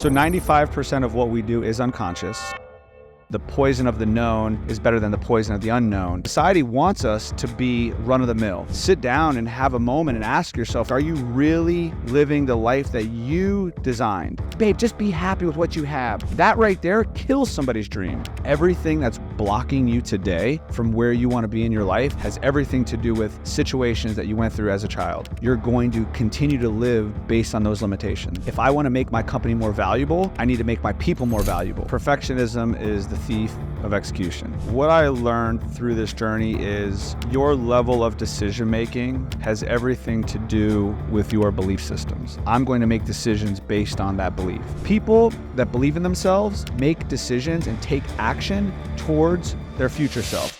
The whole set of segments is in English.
So 95% of what we do is unconscious. The poison of the known is better than the poison of the unknown. Society wants us to be run-of-the-mill. Sit down and have a moment and ask yourself, are you really living the life that you designed? Babe, just be happy with what you have. That right there kills somebody's dream. Everything that's blocking you today from where you want to be in your life has everything to do with situations that you went through as a child. You're going to continue to live based on those limitations. If I want to make my company more valuable, I need to make my people more valuable. Perfectionism is the thief of execution. What I learned through this journey is your level of decision making has everything to do with your belief systems. I'm going to make decisions based on that belief. People that believe in themselves make decisions and take action towards their future self.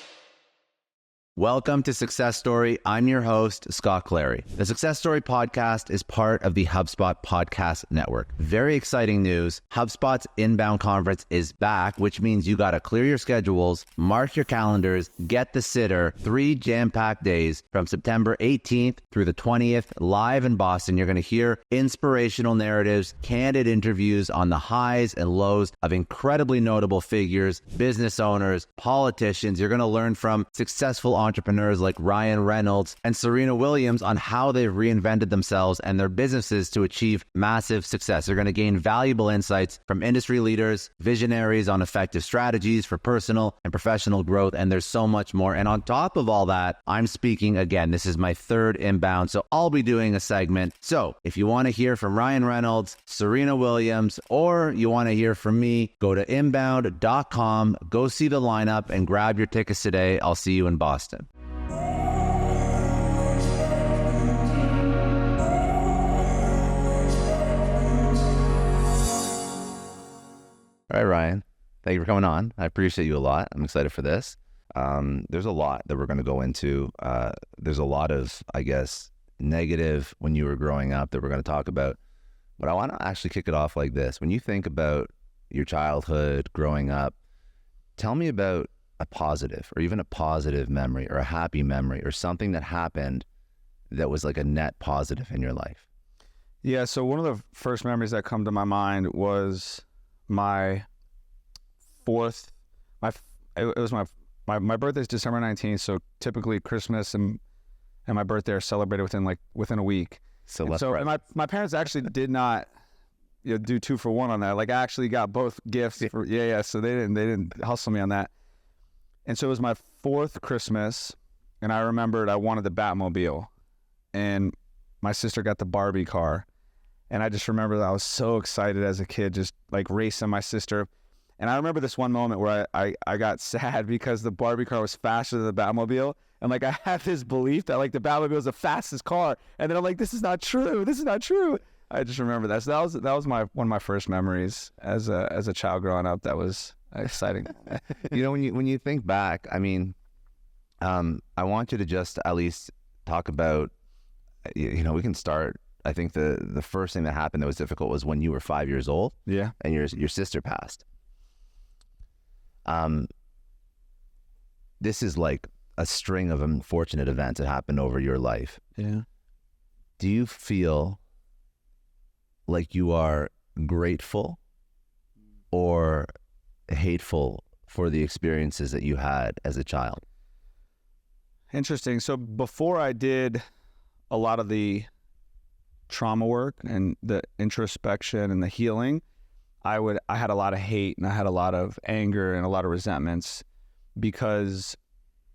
Welcome to Success Story. I'm your host, Scott Clary. The Success Story podcast is part of the HubSpot podcast network. Very exciting news. HubSpot's inbound conference is back, which means you got to clear your schedules, mark your calendars, get the sitter. 3 jam-packed days from September 18th through the 20th, live in Boston. You're going to hear inspirational narratives, candid interviews on the highs and lows of incredibly notable figures, business owners, politicians. You're going to learn from successful entrepreneurs like Ryan Reynolds and Serena Williams on how they've reinvented themselves and their businesses to achieve massive success. They're going to gain valuable insights from industry leaders, visionaries on effective strategies for personal and professional growth, and there's so much more. And on top of all that, I'm speaking again. This is my 3rd inbound, so I'll be doing a segment. So if you want to hear from Ryan Reynolds, Serena Williams, or you want to hear from me, go to inbound.com, go see the lineup, and grab your tickets today. I'll see you in Boston. All right, Ryan, thank you for coming on. I appreciate you a lot. I'm excited for this. There's a lot that we're going to go into. There's a lot of, I guess, negative when you were growing up that we're going to talk about. But I want to actually kick it off like this. When you think about your childhood, growing up, tell me about a positive or even a positive memory or a happy memory or something that happened that was like a net positive in your life. Yeah, so one of the first memories that come to my mind was my birthday's December 19th, so typically Christmas and my birthday are celebrated within a week. So my parents actually did not do 2 for 1 on that. Like I actually got both gifts for so they didn't hustle me on that. And so it was my 4th Christmas, and I remembered I wanted the Batmobile, and my sister got the Barbie car. And I just remember that I was so excited as a kid, just like racing my sister. And I remember this one moment where I got sad because the Barbie car was faster than the Batmobile. And like I had this belief that like the Batmobile was the fastest car. And then I'm like, this is not true. This is not true. I just remember that. So that was one of my first memories as a child growing up. That was exciting. When you think back, I mean, I want you to just at least talk about, we can start. I think the first thing that happened that was difficult was when you were 5 years old. Yeah. And your sister passed. This is like a string of unfortunate events that happened over your life. Yeah. Do you feel like you are grateful or hateful for the experiences that you had as a child? Interesting. So before I did a lot of the trauma work and the introspection and the healing, I had a lot of hate and I had a lot of anger and a lot of resentments because,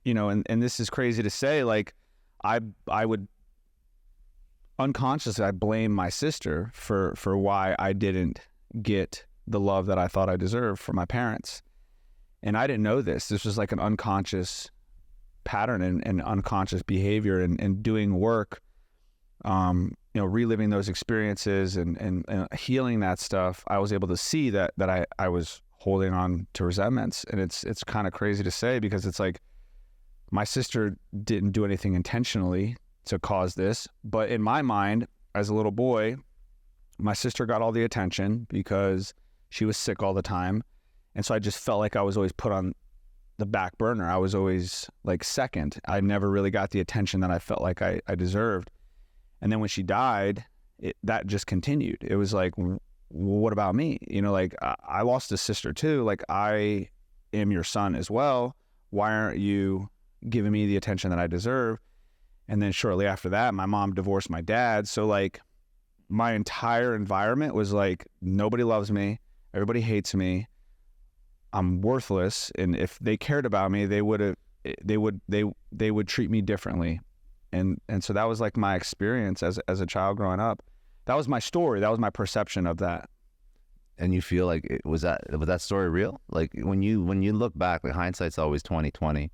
and this is crazy to say, like I would unconsciously, I blame my sister for why I didn't get the love that I thought I deserved from my parents. And I didn't know this. This was like an unconscious pattern and unconscious behavior and doing work, reliving those experiences and healing that stuff. I was able to see that I was holding on to resentments. And it's kind of crazy to say because it's like my sister didn't do anything intentionally to cause this. But in my mind, as a little boy, my sister got all the attention because she was sick all the time. And so I just felt like I was always put on the back burner. I was always like second. I never really got the attention that I felt like I deserved. And then when she died, that just continued. It was like well, what about me? You know, like I lost a sister too. Like I am your son as well. Why aren't you giving me the attention that I deserve? And then shortly after that, my mom divorced my dad. So like my entire environment was like, nobody loves me. Everybody hates me. I'm worthless. And if they cared about me, they would treat me differently. And so that was like my experience as a child growing up. That was my story. That was my perception of that. And you feel like was that story real? Like when you look back, like hindsight's always 20/20.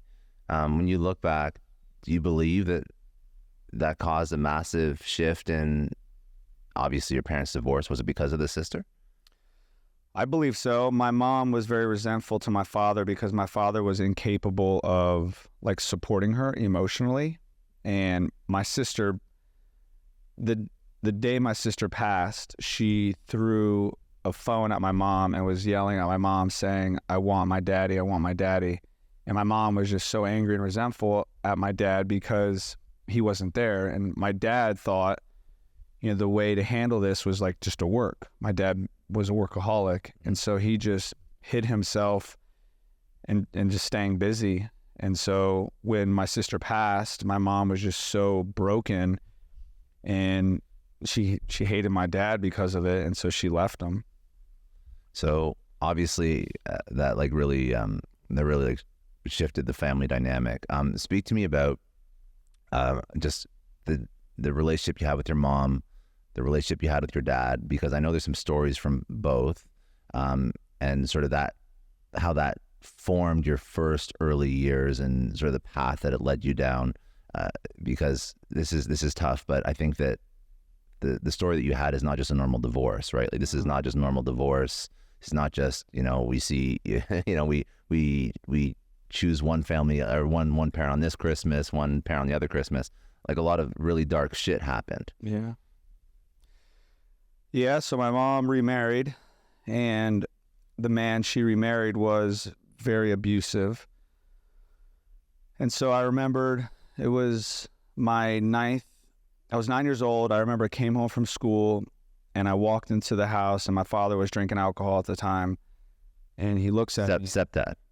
When you look back, do you believe that caused a massive shift in, obviously, your parents' divorce? Was it because of the sister? I believe so. My mom was very resentful to my father because my father was incapable of like supporting her emotionally. And my sister, the day my sister passed, she threw a phone at my mom and was yelling at my mom saying, I want my daddy, I want my daddy. And my mom was just so angry and resentful at my dad because he wasn't there. And my dad thought, you know, the way to handle this was like just to work. My dad was a workaholic. And so he just hid himself and just staying busy. And so when my sister passed, my mom was just so broken and she hated my dad because of it. And so she left him. So obviously that like really, that really like shifted the family dynamic. Speak to me about just the relationship you had with your mom, the relationship you had with your dad, because I know there's some stories from both, and sort of that, how that formed your first early years and sort of the path that it led you down, because this is tough, but I think that the story that you had is not just a normal divorce, right? Like this is not just normal divorce. It's not just, you know, we see, you know, we choose one family or one parent on this Christmas, one parent on the other Christmas. Like a lot of really dark shit happened. Yeah. Yeah. So my mom remarried, and the man she remarried was very abusive. And so I remembered it was I was 9 years old. I remember I came home from school and I walked into the house and my father was drinking alcohol at the time. And he looks at me.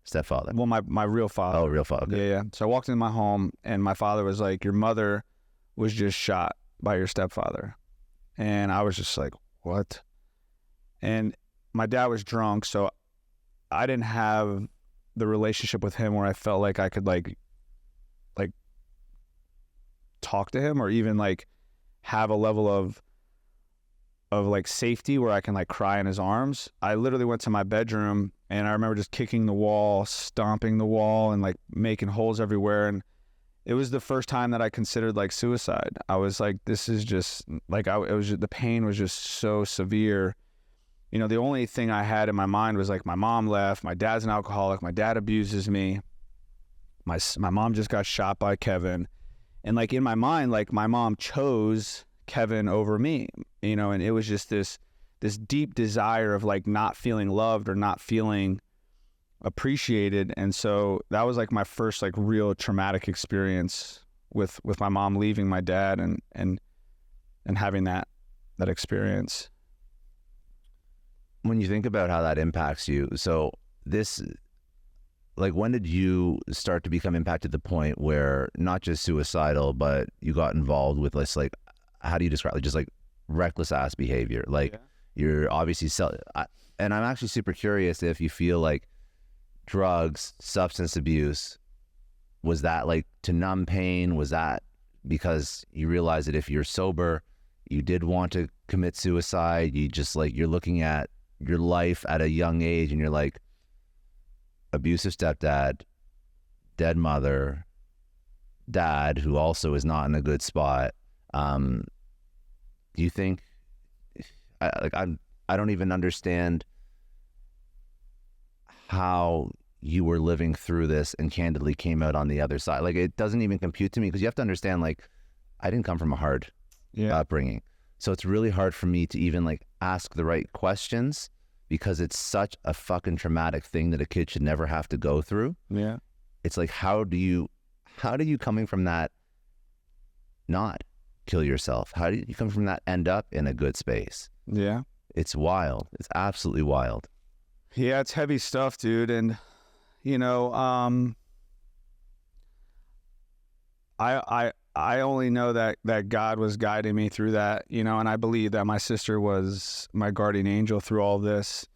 Stepfather. Well, my real father. Oh, real father. Okay. Yeah. So I walked into my home and my father was like, your mother was just shot by your stepfather. And I was just like, what? And my dad was drunk. So I didn't have the relationship with him where I felt like I could like talk to him or even like have a level of like safety where I can like cry in his arms. I literally went to my bedroom and I remember just kicking the wall, stomping the wall and like making holes everywhere. And it was the first time that I considered like suicide. I was like, this is just like, the pain was just so severe. You know, the only thing I had in my mind was like, my mom left, my dad's an alcoholic, my dad abuses me. My mom just got shot by Kevin. And like in my mind, like my mom chose Kevin over me, you know, and it was just this deep desire of like not feeling loved or not feeling appreciated. And so that was like my first like real traumatic experience with my mom leaving my dad and having that experience. When you think about how that impacts you, so this, like, when did you start to become impacted to the point where not just suicidal, but you got involved with this, like, how do you describe it? Just like reckless ass behavior. Like you're obviously and I'm actually super curious if you feel like drugs, substance abuse, was that like to numb pain? Was that because you realized that if you're sober, you did want to commit suicide? You just like, you're looking at your life at a young age and you're like, abusive stepdad, dead mother, dad who also is not in a good spot. Do you think I don't even understand how you were living through this and candidly came out on the other side. Like it doesn't even compute to me, because you have to understand, like, I didn't come from a hard upbringing. So it's really hard for me to even like ask the right questions, because it's such a fucking traumatic thing that a kid should never have to go through. Yeah. It's like, how do you coming from that not kill yourself? How do you come from that end up in a good space? Yeah. It's wild. It's absolutely wild. Yeah, it's heavy stuff, dude. And, you know, I only know that God was guiding me through that, you know, and I believe that my sister was my guardian angel through all this.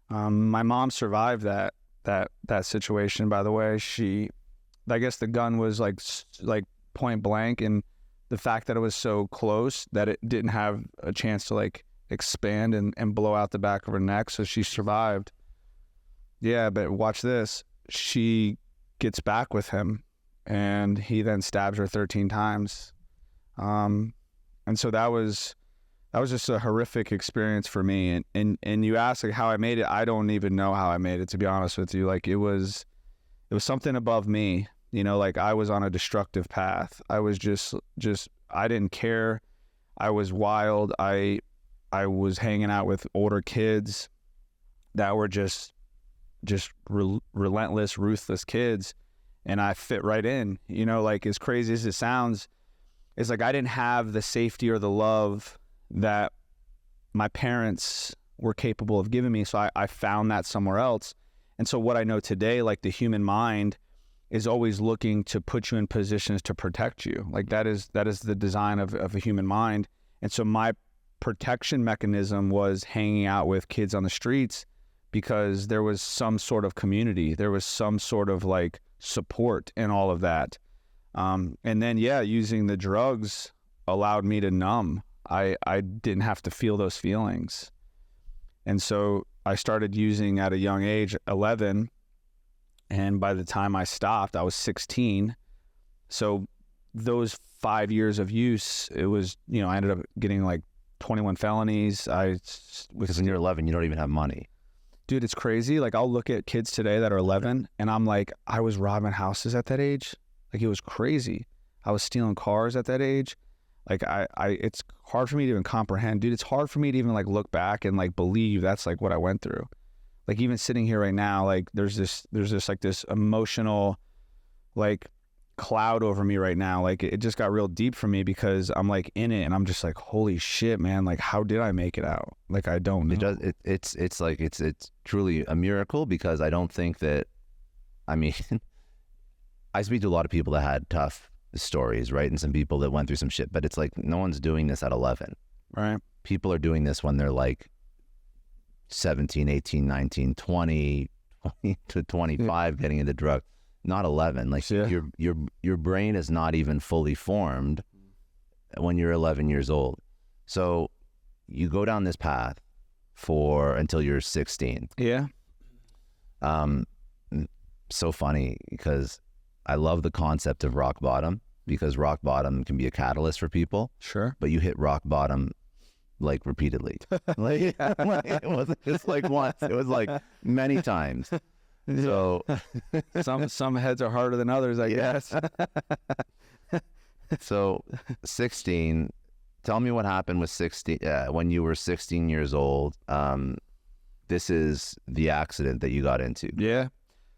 My mom survived that situation, by the way. I guess the gun was like point blank, and the fact that it was so close that it didn't have a chance to like expand and blow out the back of her neck, so she survived. Yeah, but watch this. She gets back with him, and he then stabs her 13 times. And so that was just a horrific experience for me. And you ask like how I made it. I don't even know how I made it, to be honest with you. Like it was something above me, you know, like I was on a destructive path. I was just I didn't care. I was wild. I was hanging out with older kids that were just relentless, ruthless kids. And I fit right in, you know, like as crazy as it sounds, it's like I didn't have the safety or the love that my parents were capable of giving me. So I found that somewhere else. And so what I know today, like the human mind is always looking to put you in positions to protect you. Like that is the design of a human mind. And so my protection mechanism was hanging out with kids on the streets because there was some sort of community. There was some sort of like support in all of that. And then, yeah, using the drugs allowed me to numb. I didn't have to feel those feelings. And so I started using at a young age, 11. And by the time I stopped, I was 16. So those 5 years of use, it was, you know, I ended up getting like 21 felonies. Because when you're 11, you don't even have money. Dude, it's crazy. Like I'll look at kids today that are 11 and I'm like, I was robbing houses at that age. Like it was crazy. I was stealing cars at that age. Like it's hard for me to even comprehend, dude. It's hard for me to even like look back and like believe that's like what I went through. Like even sitting here right now, like there's this like this emotional like cloud over me right now. Like it just got real deep for me because I'm like in it and I'm just like, holy shit, man. Like how did I make it out? Like I don't know. It's truly a miracle because I don't think that, I mean, I speak to a lot of people that had tough stories, right? And some people that went through some shit, but it's like no one's doing this at 11. Right. People are doing this when they're like 17, 18, 19, 20 to 25 getting into drugs. Not 11. Like your brain is not even fully formed when you're 11 years old. So you go down this path until you're 16. Yeah. So funny because I love the concept of rock bottom because rock bottom can be a catalyst for people. Sure. But you hit rock bottom like repeatedly. Like, it wasn't just like once. It was like many times. So some heads are harder than others, I guess. So 16, tell me what happened with 16 when you were 16 years old. This is the accident that you got into. Yeah.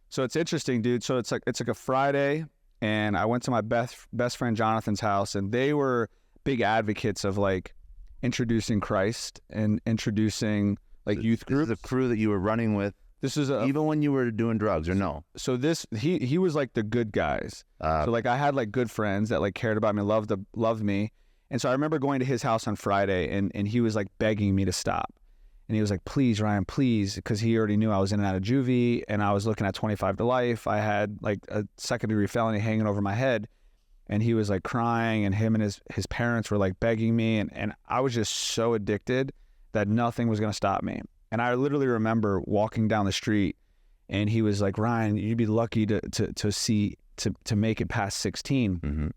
So it's interesting, dude. So it's like a Friday and I went to my best friend Jonathan's house and they were big advocates of like introducing Christ and introducing like youth groups. This is a crew that you were running with. This is even when you were doing drugs or no? So he was like the good guys. So like I had like good friends that like cared about me, loved me. And so I remember going to his house on Friday and he was like begging me to stop. And he was like, please, Ryan, please. Because he already knew I was in and out of juvie and I was looking at 25 to life. I had like a second-degree felony hanging over my head. And he was like crying and him and his parents were like begging me. And I was just so addicted that nothing was going to stop me. And I literally remember walking down the street and he was like, Ryan, you'd be lucky to make it past 16. Mm-hmm.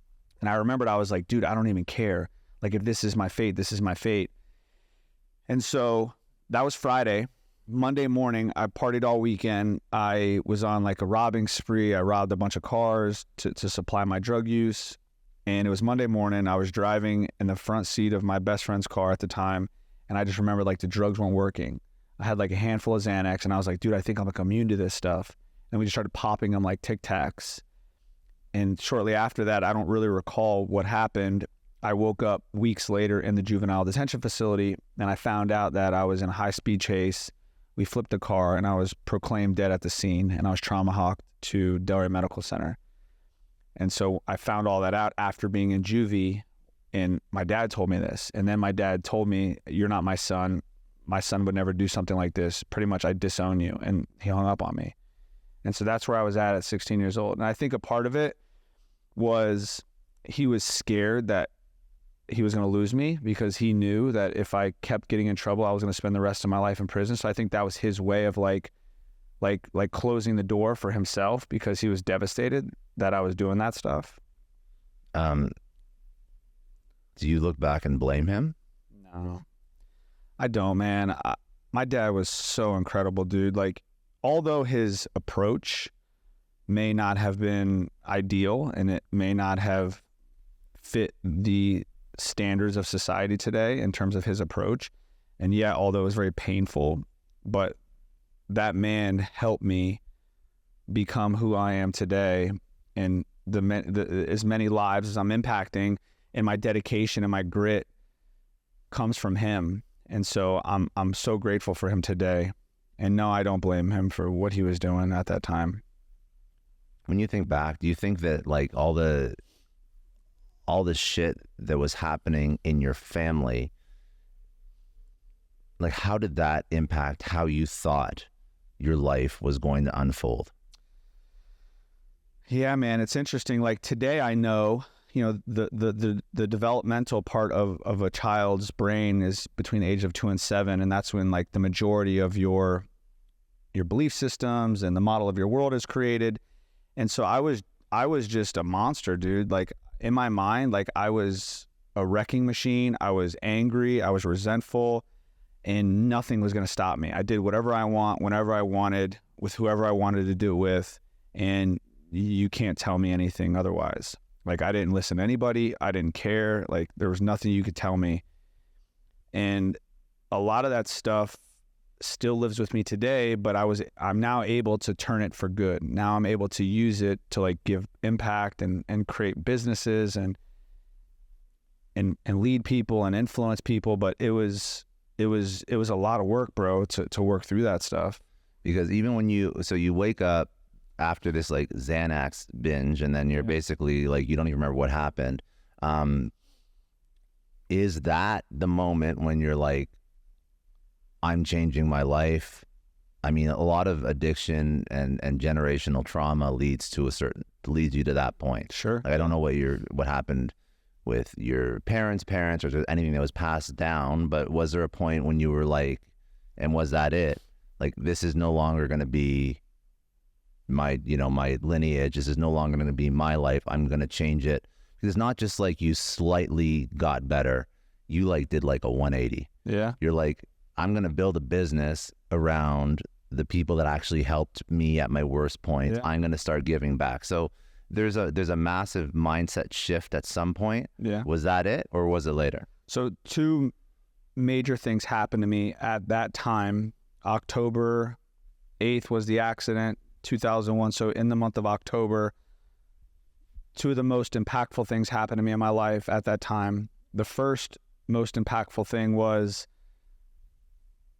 And I remembered I was like, dude, I don't even care. Like if this is my fate, this is my fate. And so that was Friday. Monday morning, I partied all weekend. I was on like a robbing spree. I robbed a bunch of cars to supply my drug use. And it was Monday morning. I was driving in the front seat of my best friend's car at the time. And I just remember like the drugs weren't working. I had like a handful of Xanax and I was like, dude, I think I'm like immune to this stuff. And we just started popping them like Tic Tacs. And shortly after that, I don't really recall what happened. I woke up weeks later in the juvenile detention facility, and I found out that I was in a high-speed chase. We flipped a car, and I was proclaimed dead at the scene, and I was trauma-hawked to Delray Medical Center. And so I found all that out after being in juvie, and my dad told me this. And then my dad told me, you're not my son. My son would never do something like this. Pretty much, I disown you. And he hung up on me. And so that's where I was at 16 years old. And I think a part of it was he was scared that he was going to lose me, because he knew that if I kept getting in trouble, I was going to spend the rest of my life in prison. So I think that was his way of like closing the door for himself, because he was devastated that I was doing that stuff. Do you look back and blame him? No, I don't, man. My dad was so incredible, dude. Like, although his approach may not have been ideal and it may not have fit the standards of society today in terms of his approach, and yet, although it was very painful, but that man helped me become who I am today, and as many lives as I'm impacting, and my dedication and my grit comes from him. And so I'm so grateful for him today. And no, I don't blame him for what he was doing at that time. When you think back, do you think that like all the shit that was happening in your family, like how did that impact how you thought your life was going to unfold? Yeah, man, it's interesting. Like today I know, the developmental part of a child's brain is between the age of 2 and 7. And that's when like the majority of your belief systems and the model of your world is created. And so I was just a monster, dude. Like in my mind, like I was a wrecking machine. I was angry. I was resentful, and nothing was going to stop me. I did whatever I want, whenever I wanted, with whoever I wanted to do it with. And you can't tell me anything otherwise. Like I didn't listen to anybody. I didn't care. Like there was nothing you could tell me. And a lot of that stuff still lives with me today, but I'm now able to turn it for good. Now I'm able to use it to like give impact and create businesses and lead people and influence people. But it was a lot of work, bro, to work through that stuff. Because even when you wake up after this like Xanax binge, and then you're basically like, you don't even remember what happened. Is that the moment when you're like, I'm changing my life? I mean, a lot of addiction and generational trauma leads you to that point. Sure. Like, I don't know what happened with your parents, or if anything that was passed down, but was there a point when you were like, and was that it? Like, this is no longer going to be my lineage. This is no longer going to be my life. I'm going to change it. Because it's not just like you slightly got better. You like did like a 180. Yeah. You're like, I'm going to build a business around the people that actually helped me at my worst point. Yeah. I'm going to start giving back. So there's a massive mindset shift at some point. Yeah. Was that it, or was it later? So 2 major things happened to me at that time. October 8th was the accident, 2001. So in the month of October, 2 of the most impactful things happened to me in my life at that time. The first most impactful thing was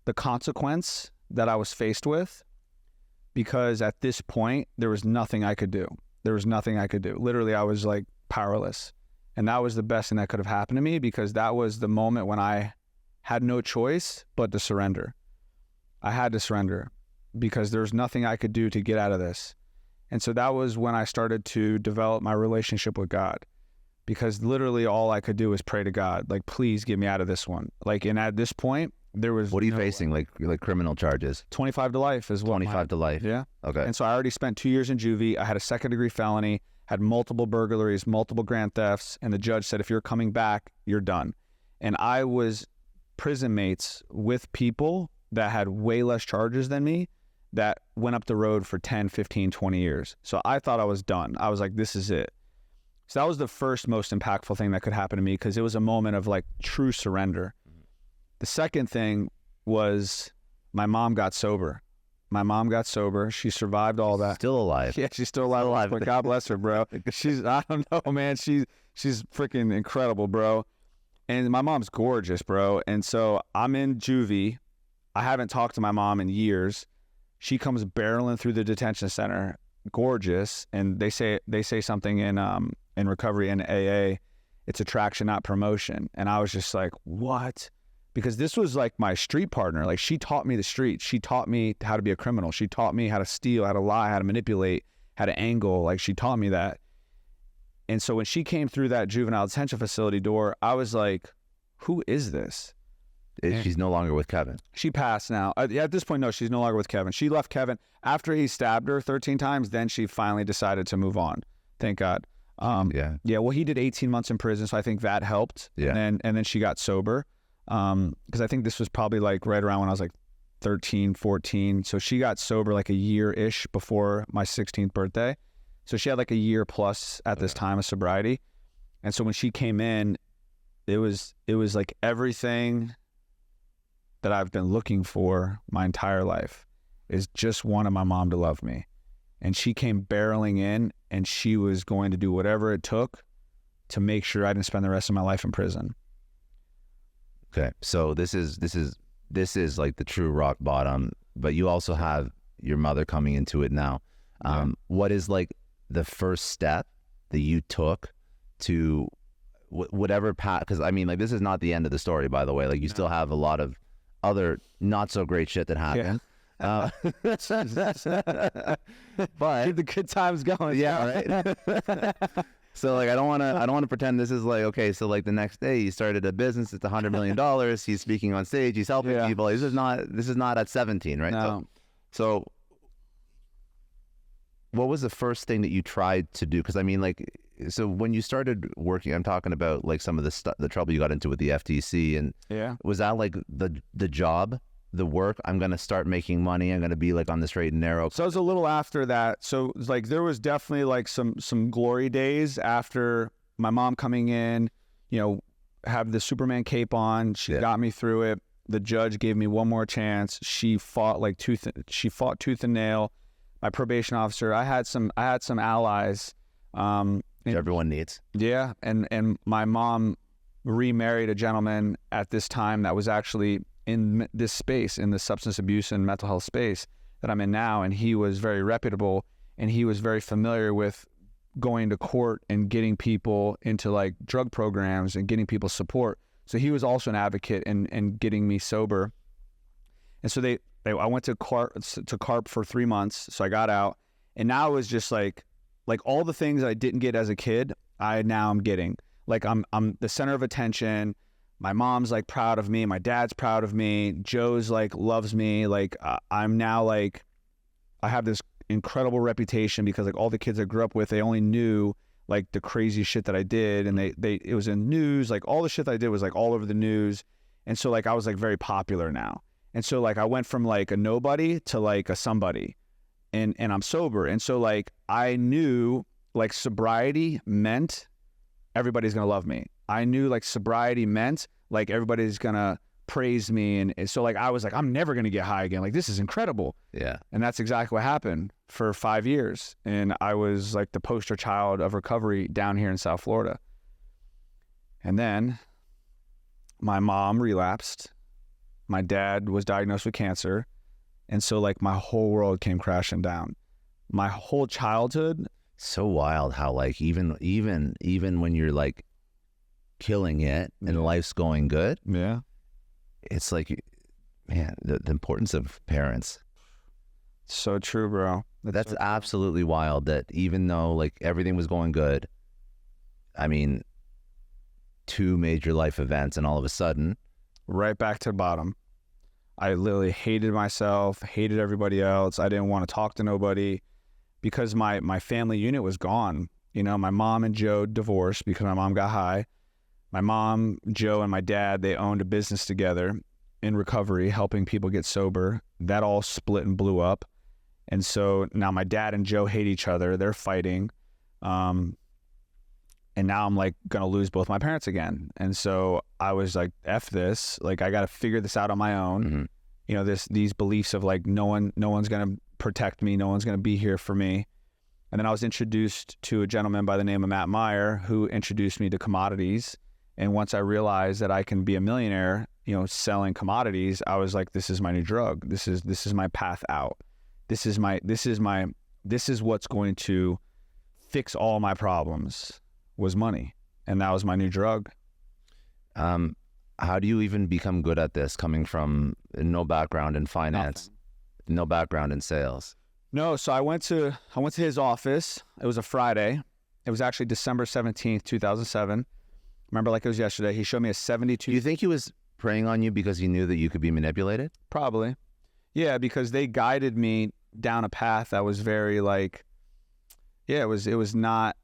the consequence that I was faced with, because at this point, there was nothing I could do. Literally, I was like powerless. And that was the best thing that could have happened to me, because that was the moment when I had no choice but to surrender. I had to surrender because there's nothing I could do to get out of this. And so that was when I started to develop my relationship with God, because literally all I could do was pray to God, like, please get me out of this one. Like, and at this point, there was What are you facing? Like criminal charges? 25 to life is what 25 to life. Yeah. Okay. And so I already spent 2 years in juvie. I had a 2nd-degree felony, had multiple burglaries, multiple grand thefts, and the judge said, if you're coming back, you're done. And I was prison mates with people that had way less charges than me that went up the road for 10, 15, 20 years. So I thought I was done. I was like, this is it. So that was the first most impactful thing that could happen to me, because it was a moment of like true surrender. The second thing was my mom got sober. My mom got sober. She survived all that. Still alive. Yeah, she's still alive. But God bless her, bro. I don't know, man. She's freaking incredible, bro. And my mom's gorgeous, bro. And so I'm in juvie. I haven't talked to my mom in years. She comes barreling through the detention center, gorgeous. And they say something in recovery and AA, it's attraction, not promotion. And I was just like, what? Because this was like my street partner. Like, she taught me the street. She taught me how to be a criminal. She taught me how to steal, how to lie, how to manipulate, how to angle. Like, she taught me that. And so when she came through that juvenile detention facility door, I was like, who is this? She's no longer with Kevin. She passed now. At this point, no, she's no longer with Kevin. She left Kevin after he stabbed her 13 times. Then she finally decided to move on. Thank God. Yeah. Well, he did 18 months in prison, so I think that helped. Yeah. And then she got sober. Because I think this was probably like right around when I was like 13, 14. So she got sober like a year-ish before my 16th birthday. So she had like a year plus at this time of sobriety. And so when she came in, it was like everything that I've been looking for my entire life is just wanted my mom to love me. And she came barreling in, and she was going to do whatever it took to make sure I didn't spend the rest of my life in prison. Okay. So this is like the true rock bottom, but you also have your mother coming into it now. What is like the first step that you took to whatever path? Because I mean, like, this is not the end of the story, by the way. Like, you still have a lot of other not so great shit that happened. Yeah. But keep the good times going. Yeah, right. So like, I don't want to pretend this is like, okay, so like the next day he started a business, it's $100 million. He's speaking on stage, he's helping people. This is not at 17, right? No. So what was the first thing that you tried to do? Because I mean, like, so when you started working, I'm talking about like some of the trouble you got into with the FTC, and was that like the job, the work? I'm going to start making money. I'm going to be like on the straight and narrow. So it was a little after that. So like there was definitely like some glory days after my mom coming in, you know, have the Superman cape on. She got me through it. The judge gave me one more chance. She fought tooth and nail. My probation officer, I had some allies. Everyone needs. Yeah. And my mom remarried a gentleman at this time that was actually in this space, in the substance abuse and mental health space that I'm in now. And he was very reputable, and he was very familiar with going to court and getting people into like drug programs and getting people support. So he was also an advocate in getting me sober. And so I went to CARP for 3 months. So I got out, and now it was just like all the things I didn't get as a kid, now I'm getting. Like I'm the center of attention. My mom's like proud of me. My dad's proud of me. Joe's like loves me. Like I'm now like, I have this incredible reputation because like all the kids I grew up with, they only knew like the crazy shit that I did, and it was in news. Like all the shit that I did was like all over the news, and so like I was like very popular now. And so like I went from like a nobody to like a somebody, and I'm sober, and so like I knew like sobriety meant everybody's gonna love me. I knew like sobriety meant like everybody's gonna praise me, and so like I was like, I'm never gonna get high again. Like this is incredible. Yeah. And that's exactly what happened for 5 years. And I was like the poster child of recovery down here in South Florida. And then my mom relapsed. My dad was diagnosed with cancer. And so like my whole world came crashing down. My whole childhood. So wild how like even when you're like killing it and life's going good. Yeah. It's like, man, the importance of parents. So true, bro. That's so absolutely wild that even though like everything was going good, I mean, 2 major life events, and all of a sudden, right back to the bottom. I literally hated myself, hated everybody else. I didn't want to talk to nobody because my family unit was gone. You know, my mom and Joe divorced because my mom got high. My mom, Joe, and my dad, they owned a business together in recovery, helping people get sober. That all split and blew up. And so now my dad and Joe hate each other. They're fighting. And now I'm like going to lose both my parents again. And so I was like, F this. Like, I got to figure this out on my own. you know, these beliefs of like, no one's going to protect me. No one's going to be here for me. And then I was introduced to a gentleman by the name of Matt Meyer, who introduced me to commodities. And once I realized that I can be a millionaire, you know, selling commodities, I was like, this is my new drug. This is my path out. This is what's going to fix all my problems, was money. And that was my new drug. How do you even become good at this, coming from no background in finance, no background in sales? No, so I went to his office. It was a Friday. It was actually December 17th, 2007. Remember like it was yesterday. He showed me a 72. Do you think he was preying on you because he knew that you could be manipulated? Probably. Yeah, because they guided me down a path that was very like, yeah, it was not,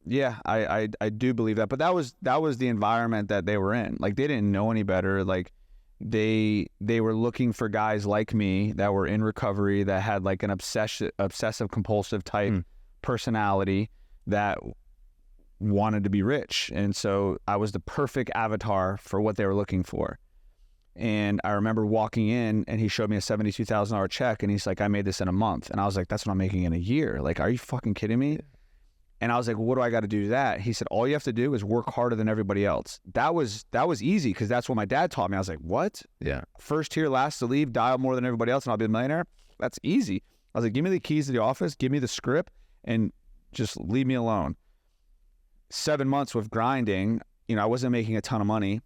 yeah, I do believe that. But that was the environment that they were in. Like they didn't know any better. Like they were looking for guys like me that were in recovery, that had like an obsessive compulsive type personality that wanted to be rich. And so I was the perfect avatar for what they were looking for. And I remember walking in and he showed me a $72,000 check and he's like, I made this in a month. And I was like, that's what I'm making in a year. Like, are you fucking kidding me? And I was like, well, what do I got to do to that? He said, all you have to do is work harder than everybody else. That was easy because that's what my dad taught me. I was like, what? Yeah. First here, last to leave, dial more than everybody else and I'll be a millionaire? That's easy. I was like, give me the keys to the office, give me the script and just leave me alone. 7 months with grinding, you know, I wasn't making a ton of money.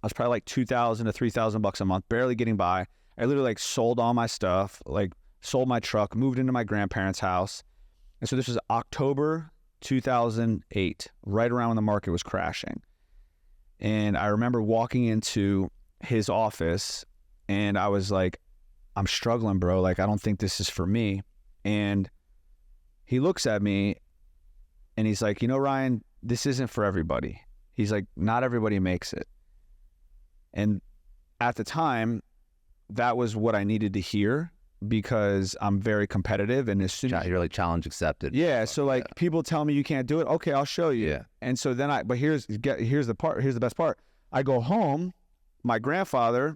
I was probably like $2,000 to $3,000 a month, barely getting by. I literally like sold all my stuff, like sold my truck, moved into my grandparents' house. And so this was October 2008, right around when the market was crashing. And I remember walking into his office and I was like, I'm struggling, bro. Like, I don't think this is for me. And he looks at me and he's like, you know, Ryan, this isn't for everybody. He's like, not everybody makes it. And at the time, that was what I needed to hear because I'm very competitive. And as soon as you're like challenge accepted. Yeah. So like people tell me you can't do it. Okay, I'll show you. Yeah. And so then but here's the best part. I go home. My grandfather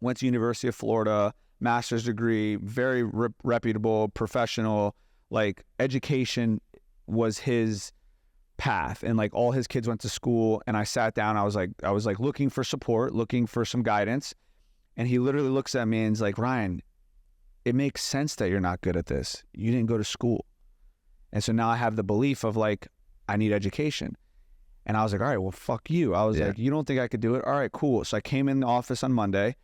went to University of Florida, master's degree, very reputable, professional, like education was his path, and like all his kids went to school. And I sat down, I was like looking for support, looking for some guidance. And he literally looks at me and he's like, Ryan, it makes sense that you're not good at this. You didn't go to school. And so now I have the belief of like, I need education. And I was like, all right, well, fuck you. I was like, you don't think I could do it? All right, cool. So I came in the office on Monday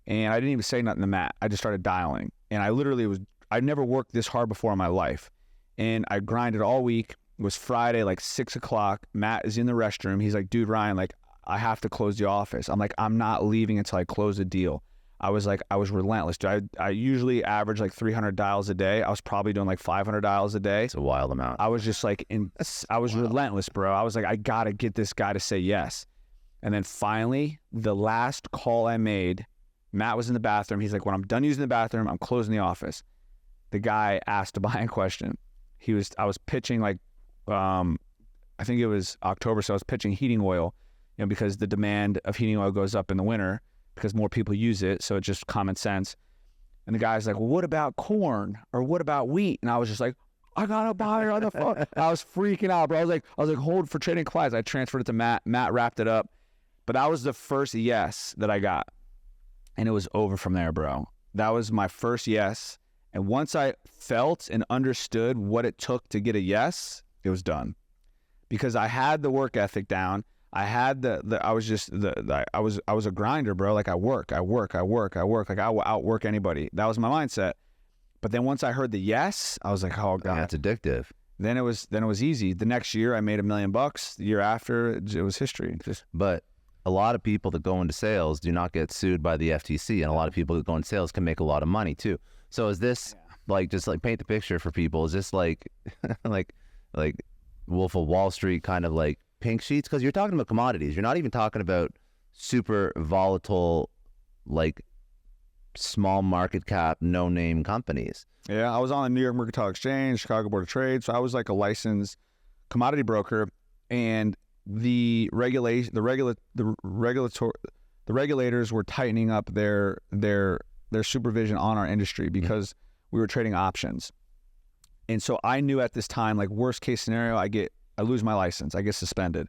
and I didn't even say nothing to Matt. I just started dialing. And I never worked this hard before in my life. And I grinded all week. It was Friday, like 6 o'clock. Matt is in the restroom. He's like, dude, Ryan, like, I have to close the office. I'm like, I'm not leaving until I close the deal. I was relentless. Dude, I usually average like 300 dials a day. I was probably doing like 500 dials a day. It's a wild amount. I was just like, I was relentless, bro. I was like, I got to get this guy to say yes. And then finally, the last call I made, Matt was in the bathroom. He's like, when I'm done using the bathroom, I'm closing the office. The guy asked a buying question. I was pitching like, I think it was October. So I was pitching heating oil, you know, because the demand of heating oil goes up in the winter because more people use it. So it's just common sense. And the guy's like, well, what about corn or what about wheat? And I was just like, I got a buyer on the phone. I was freaking out, bro. I was like, hold for trading clients. I transferred it to Matt. Matt wrapped it up. But that was the first yes that I got. And it was over from there, bro. That was my first yes. And once I felt and understood what it took to get a yes, it was done. Because I had the work ethic down. I had I was a grinder, bro. Like I work. Like I will outwork anybody. That was my mindset. But then once I heard the yes, I was like, oh God. Yeah, it's addictive. Then it was easy. The next year I made $1 million. The year after it was history. But a lot of people that go into sales do not get sued by the FTC, and a lot of people that go into sales can make a lot of money too. So is this like, just like paint the picture for people? Is this like like Wolf of Wall Street kind of like pink sheets? Because you're talking about commodities. You're not even talking about super volatile, like small market cap, no name companies. Yeah, I was on the New York Mercantile Exchange, Chicago Board of Trade. So I was like a licensed commodity broker, and the the regulators were tightening up their supervision on our industry because we were trading options. And so I knew at this time, like worst case scenario, I lose my license, I get suspended.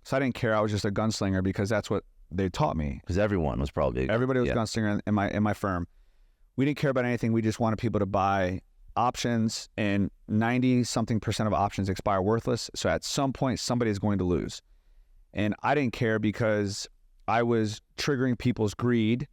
So I didn't care. I was just a gunslinger because that's what they taught me. Because everybody was gunslinger in my firm. We didn't care about anything. We just wanted people to buy options, and 90-something% of options expire worthless. So at some point, somebody is going to lose. And I didn't care because I was triggering people's greed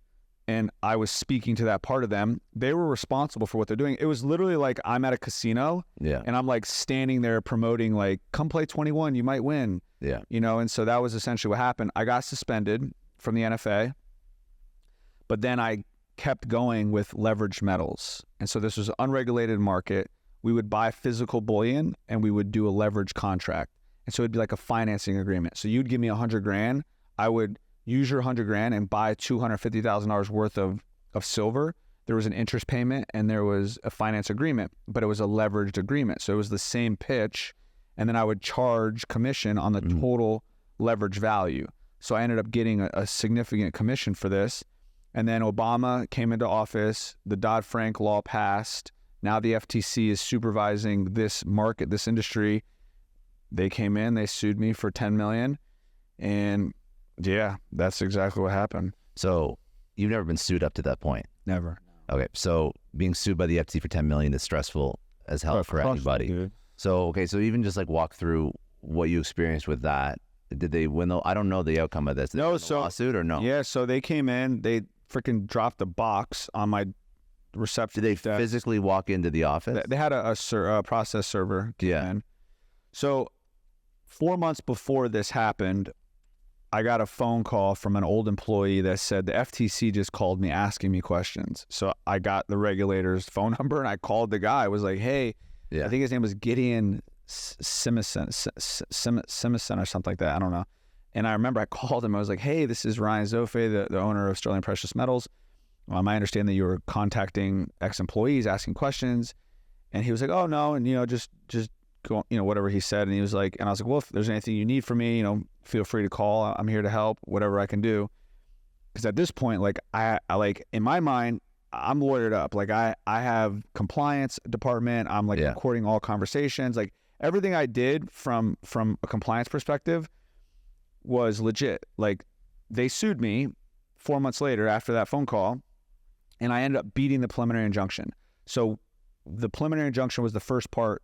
and I was speaking to that part of them. They were responsible for what they're doing. It was literally like I'm at a casino and I'm like standing there promoting like, come play 21, you might win. Yeah. You know, and so that was essentially what happened. I got suspended from the NFA, but then I kept going with leveraged metals. And so this was an unregulated market. We would buy physical bullion and we would do a leverage contract. And so it'd be like a financing agreement. So you'd give me $100,000. I would use your $100,000 and buy $250,000 worth of silver. There was an interest payment and there was a finance agreement, but it was a leveraged agreement. So it was the same pitch. And then I would charge commission on the total leverage value. So I ended up getting a significant commission for this. And then Obama came into office, the Dodd-Frank law passed. Now the FTC is supervising this market, this industry. They came in, they sued me for $10 million. And yeah, that's exactly what happened. So you've never been sued up to that point? Never. Okay. So being sued by the FTC for $10 million is stressful as hell for anybody. Dude. So, okay. So even just like walk through what you experienced with that. Did they win I don't know the outcome of this. Did they win the lawsuit or no? Yeah. So they came in, they freaking dropped a box on my reception. Did they physically walk into the office? They had a process server came in. So 4 months before this happened, I got a phone call from an old employee that said the FTC just called me asking me questions. So I got the regulator's phone number and I called the guy. I was like, hey, I think his name was Gideon Simison or something like that. I don't know. And I remember I called him. I was like, hey, this is Ryan Zofay, the owner of Sterling Precious Metals. I understand that you were contacting ex-employees, asking questions. And he was like, oh, no. And, just go, whatever he said. And he was like, and I was like, well, if there's anything you need from me, feel free to call. I'm here to help, whatever I can do. Because at this point, like, I like, in my mind, I'm lawyered up. Like, I have compliance department. I'm like recording all conversations. Like, everything I did from a compliance perspective was legit. Like, they sued me 4 months later after that phone call, and I ended up beating the preliminary injunction. So the preliminary injunction was the first part.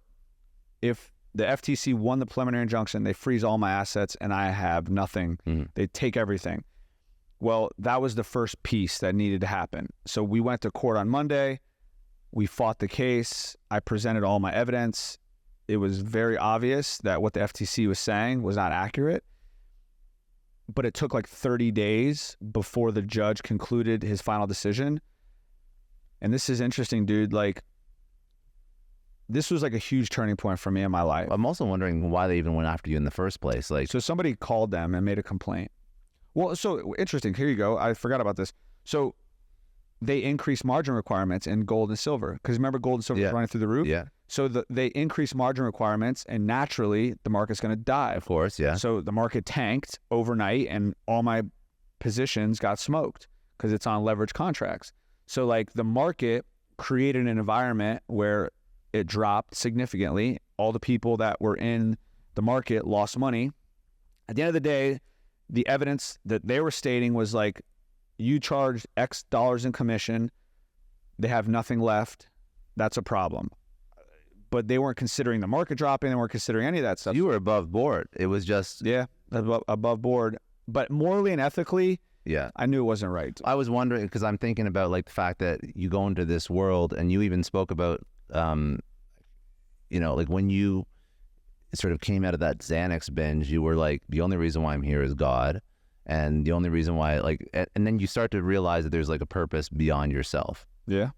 If the FTC won the preliminary injunction, they freeze all my assets and I have nothing. They take everything. Well, that was the first piece that needed to happen. So we went to court on Monday. We fought the case. I presented all my evidence. It was very obvious that what the FTC was saying was not accurate. But it took like 30 days before the judge concluded his final decision. And this is interesting, dude. Like, this was like a huge turning point for me in my life. I'm also wondering why they even went after you in the first place. Like, so somebody called them and made a complaint. Well, so interesting. Here you go. I forgot about this. So they increased margin requirements in gold and silver. Because remember, gold and silver was running through the roof? Yeah. So they increased margin requirements, and naturally the market's going to dive. Of course, yeah. So the market tanked overnight, and all my positions got smoked because it's on leverage contracts. So like the market created an environment where it dropped significantly. All the people that were in the market lost money. At the end of the day, the evidence that they were stating was like, you charged X dollars in commission, they have nothing left, that's a problem. But they weren't considering the market dropping, they weren't considering any of that stuff. You were above board. It was just... Yeah, above board. But morally and ethically, I knew it wasn't right. I was wondering, because I'm thinking about like the fact that you go into this world, and you even spoke about, like when you sort of came out of that Xanax binge, you were like, the only reason why I'm here is God. And the only reason why, like, and then you start to realize that there's like a purpose beyond yourself. Yeah.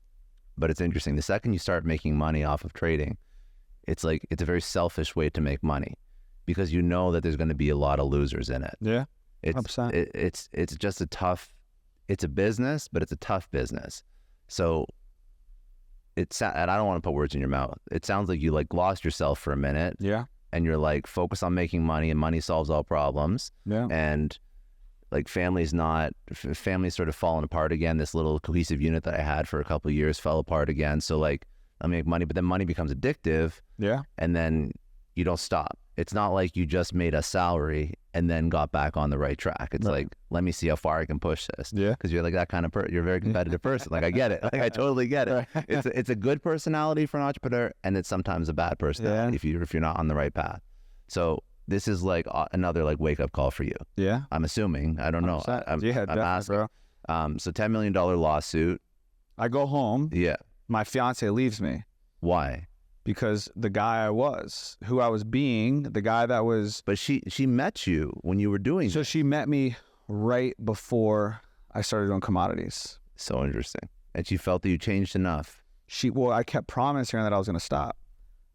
But it's interesting. The second you start making money off of trading, it's like, it's a very selfish way to make money because you know that there's going to be a lot of losers in it. Yeah. It's just it's a business, but it's a tough business. So and I don't want to put words in your mouth. It sounds like you like lost yourself for a minute. Yeah. And you're like, focus on making money, and money solves all problems. Yeah. And like family's sort of falling apart again. This little cohesive unit that I had for a couple of years fell apart again. So like I make money, but then money becomes addictive. Yeah. And then you don't stop. It's not like you just made a salary and then got back on the right track. It's like, let me see how far I can push this. Yeah. Because you're like that kind of you're a very competitive person. Like I get it. Like I totally get it. It's a good personality for an entrepreneur, and it's sometimes a bad personality if you're not on the right path. So this is like another like wake up call for you. Yeah. I'm assuming. I don't know. I'm asking. Bro. So $10 million lawsuit. I go home. Yeah. My fiance leaves me. Why? Because the guy I was, who I was being, the guy that was... But she met you when you were doing So she met me right before I started doing commodities. So interesting. And she felt that you changed enough. I kept promising her that I was going to stop.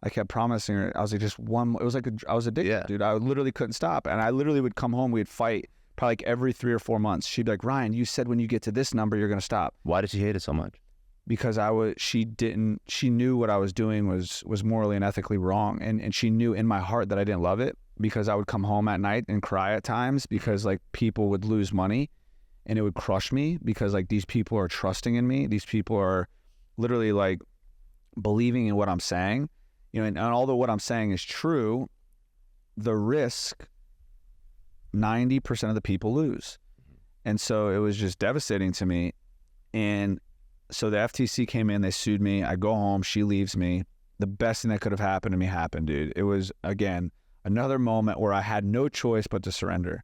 I kept promising her. I was like, just one... It was like, I was addicted, dude. I literally couldn't stop. And I literally would come home, we'd fight probably like every 3 or 4 months. She'd be like, Ryan, you said when you get to this number, you're going to stop. Why did she hate it so much? Because she knew what I was doing was morally and ethically wrong. And she knew in my heart that I didn't love it, because I would come home at night and cry at times because like people would lose money and it would crush me, because like these people are trusting in me. These people are literally like believing in what I'm saying, and although what I'm saying is true, the risk, 90% of the people lose. And so it was just devastating to me. And so the FTC came in, they sued me. I go home, she leaves me. The best thing that could have happened to me happened, dude. It was, again, another moment where I had no choice but to surrender.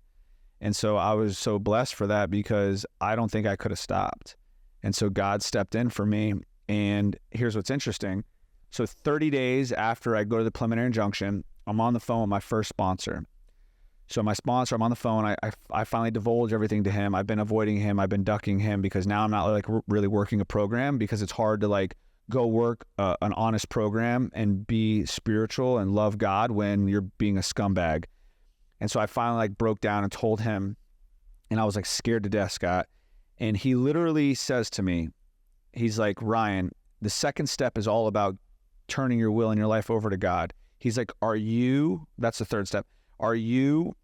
And so I was so blessed for that, because I don't think I could have stopped. And so God stepped in for me. And here's what's interesting. So 30 days after I go to the preliminary injunction, I'm on the phone with my first sponsor. So my sponsor, I'm on the phone. I finally divulge everything to him. I've been avoiding him. I've been ducking him, because now I'm not like really working a program, because it's hard to like go work an honest program and be spiritual and love God when you're being a scumbag. And so I finally like broke down and told him, and I was like scared to death, Scott. And he literally says to me, he's like, Ryan, the second step is all about turning your will and your life over to God. He's like, that's the third step. Are you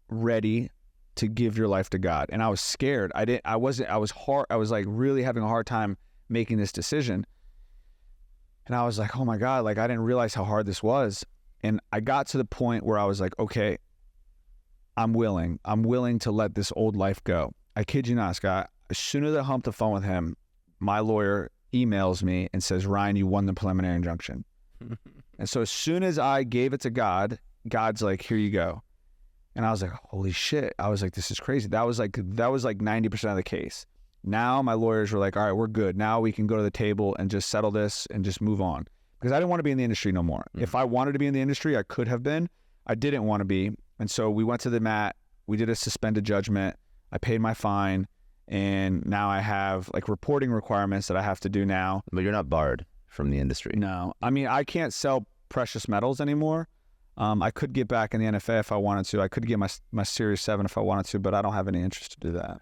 ready to give your life to God? And I was scared. I was like really having a hard time making this decision. And I was like, oh my God, like I didn't realize how hard this was. And I got to the point where I was like, okay, I'm willing to let this old life go. I kid you not, Scott. As soon as I humped the phone with him, my lawyer emails me and says, Ryan, you won the preliminary injunction. And so as soon as I gave it to God, God's like, here you go. And I was like, holy shit. I was like, this is crazy. That was like 90% of the case. Now my lawyers were like, all right, we're good. Now we can go to the table and just settle this and just move on. Because I didn't want to be in the industry no more. Mm-hmm. If I wanted to be in the industry, I could have been. I didn't want to be. And so we went to the mat. We did a suspended judgment. I paid my fine. And now I have like reporting requirements that I have to do now. But you're not barred from the industry. No. I mean, I can't sell precious metals anymore. I could get back in the NFA if I wanted to. I could get my Series 7 if I wanted to, but I don't have any interest to do that.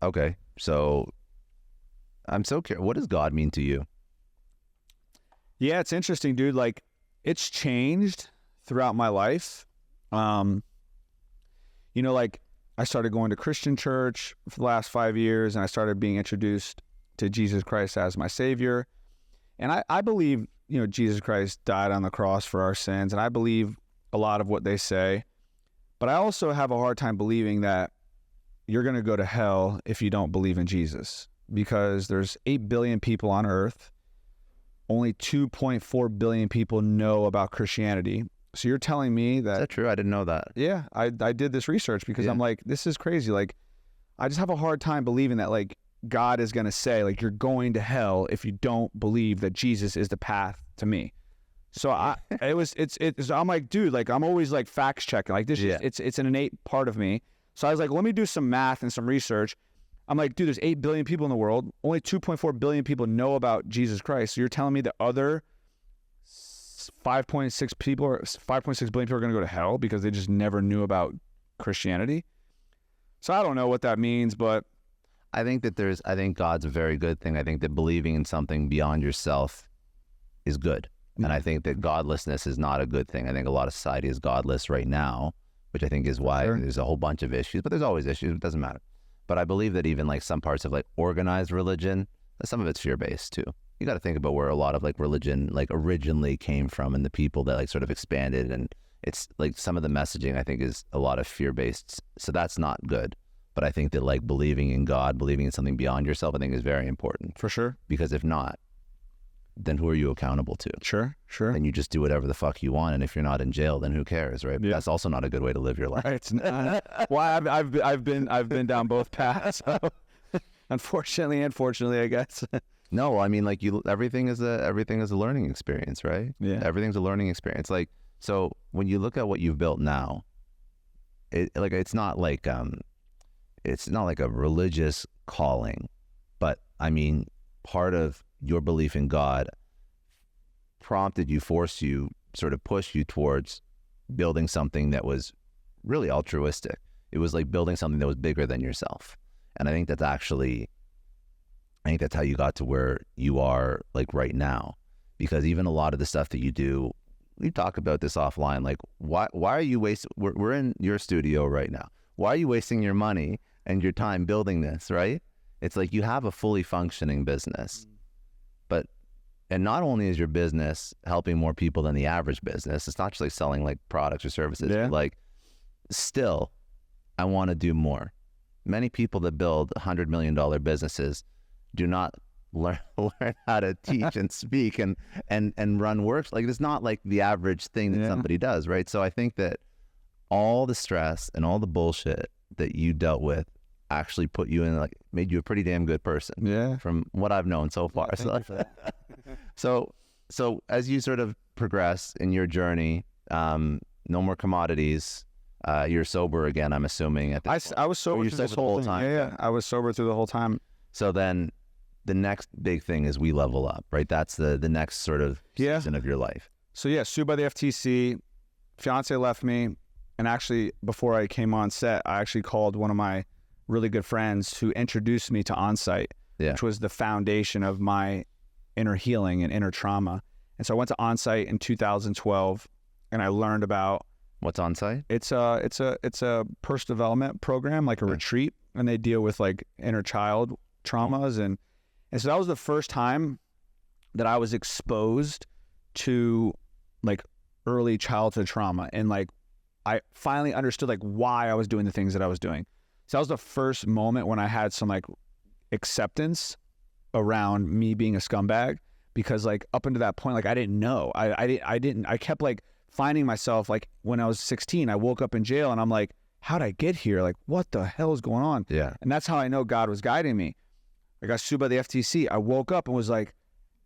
Okay. So I'm so curious. What does God mean to you? Yeah, it's interesting, dude. Like, it's changed throughout my life. Like I started going to Christian church for the last 5 years, and I started being introduced to Jesus Christ as my Savior. And I believe, Jesus Christ died on the cross for our sins, and I believe a lot of what they say. But I also have a hard time believing that you're going to go to hell if you don't believe in Jesus, because there's 8 billion people on earth. Only 2.4 billion people know about Christianity. So you're telling me that... Is that true? I didn't know that. Yeah, I did this research because I'm like, this is crazy. Like, I just have a hard time believing that, like, God is going to say, like, you're going to hell if you don't believe that Jesus is the path to me. So I'm like, dude, like, I'm always like facts checking. Like, this is, it's an innate part of me. So I was like, let me do some math and some research. I'm like, dude, there's 8 billion people in the world. Only 2.4 billion people know about Jesus Christ. So you're telling me the other 5.6 billion people are going to go to hell because they just never knew about Christianity? So I don't know what that means, but I think God's a very good thing. I think that believing in something beyond yourself is good. And I think that godlessness is not a good thing. I think a lot of society is godless right now, which I think is why there's a whole bunch of issues, but there's always issues. It doesn't matter. But I believe that even like some parts of like organized religion, some of it's fear-based too. You got to think about where a lot of like religion like originally came from and the people that like sort of expanded, and it's like some of the messaging I think is a lot of fear-based. So that's not good. But I think that like believing in God, believing in something beyond yourself, I think is very important. For sure. Because if not, then who are you accountable to? Sure. And you just do whatever the fuck you want. And if you're not in jail, then who cares, right? Yeah. That's also not a good way to live your life. Right. It's not. Well, I've been down both paths. So unfortunately and fortunately, I guess. No, I mean like everything is a learning experience, right? Yeah. Everything's a learning experience. Like, so when you look at what you've built now, it's not like a religious calling, but I mean, part of your belief in God prompted you, forced you, sort of pushed you towards building something that was really altruistic. It was like building something that was bigger than yourself. And I think that's how you got to where you are like right now, because even a lot of the stuff that you do, we talk about this offline, like why are you wasting, we're in your studio right now. Why are you wasting your money and your time building this, right? It's like you have a fully functioning business, and not only is your business helping more people than the average business, it's not just like selling like products or services, but like still, I want to do more. Many people that build $100 million businesses do not learn how to teach and speak and run works. Like it's not like the average thing that somebody does, right? So I think that all the stress and all the bullshit that you dealt with actually put you in, like, made you a pretty damn good person. Yeah. From what I've known so far. So as you sort of progress in your journey, no more commodities. You're sober again, I'm assuming. At this point. I was sober through this whole time. Yeah, I was sober through the whole time. So then the next big thing is We Level Up, right? That's the next sort of season of your life. So yeah, sued by the FTC, fiance left me. And actually, before I came on set, I actually called one of my really good friends who introduced me to Onsite, which was the foundation of my inner healing and inner trauma. And so I went to Onsite in 2012, and I learned about what's Onsite. It's a personal development program, like a retreat, and they deal with like inner child traumas, and so that was the first time that I was exposed to like early childhood trauma, and like I finally understood like why I was doing the things that I was doing. So that was the first moment when I had some like acceptance around me being a scumbag, because like up until that point, like I didn't know. I kept like finding myself like when I was 16, I woke up in jail and I'm like, how'd I get here? Like, what the hell is going on? Yeah. And that's how I know God was guiding me. I got sued by the FTC. I woke up and was like,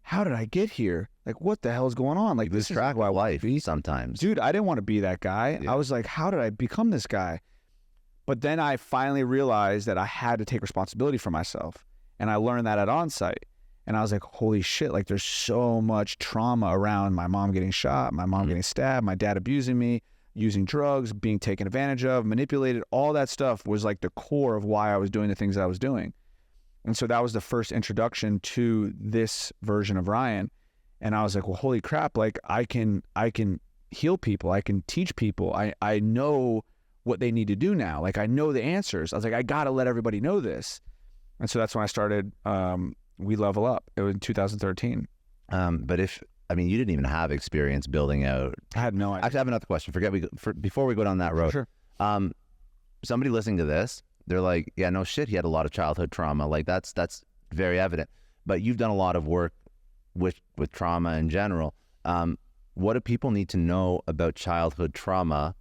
how did I get here? Like, what the hell is going on? Like, this track my life sometimes. Dude, I didn't want to be that guy. Yeah. I was like, how did I become this guy? But then I finally realized that I had to take responsibility for myself. And I learned that at Onsite. And I was like, holy shit, like there's so much trauma around my mom getting shot, my mom getting stabbed, my dad abusing me, using drugs, being taken advantage of, manipulated. All that stuff was like the core of why I was doing the things that I was doing. And so that was the first introduction to this version of Ryan. And I was like, well, holy crap, like I can heal people. I can teach people. I know what they need to do now. Like I know the answers. I was like, I got to let everybody know this. And so that's when I started We Level Up. It was in 2013. But you didn't even have experience building out. I had no idea. Actually, I have another question. Before we go down that road. Sure. Somebody listening to this, they're like, yeah, no shit, he had a lot of childhood trauma. Like that's very evident. But you've done a lot of work with trauma in general. What do people need to know about childhood trauma,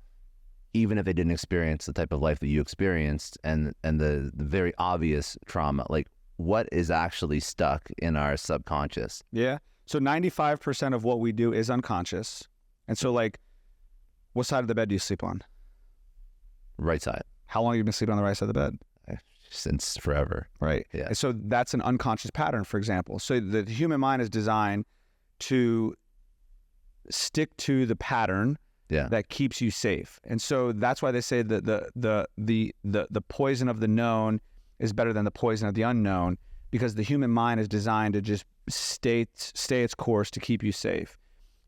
even if they didn't experience the type of life that you experienced, and the very obvious trauma? Like, what is actually stuck in our subconscious? Yeah. So 95% of what we do is unconscious. And so like, what side of the bed do you sleep on? Right side. How long have you been sleeping on the right side of the bed? Since forever. Right. Yeah. And so that's an unconscious pattern, for example. So the human mind is designed to stick to the pattern that keeps you safe. And so that's why they say that the poison of the known is better than the poison of the unknown, because the human mind is designed to just stay its course to keep you safe.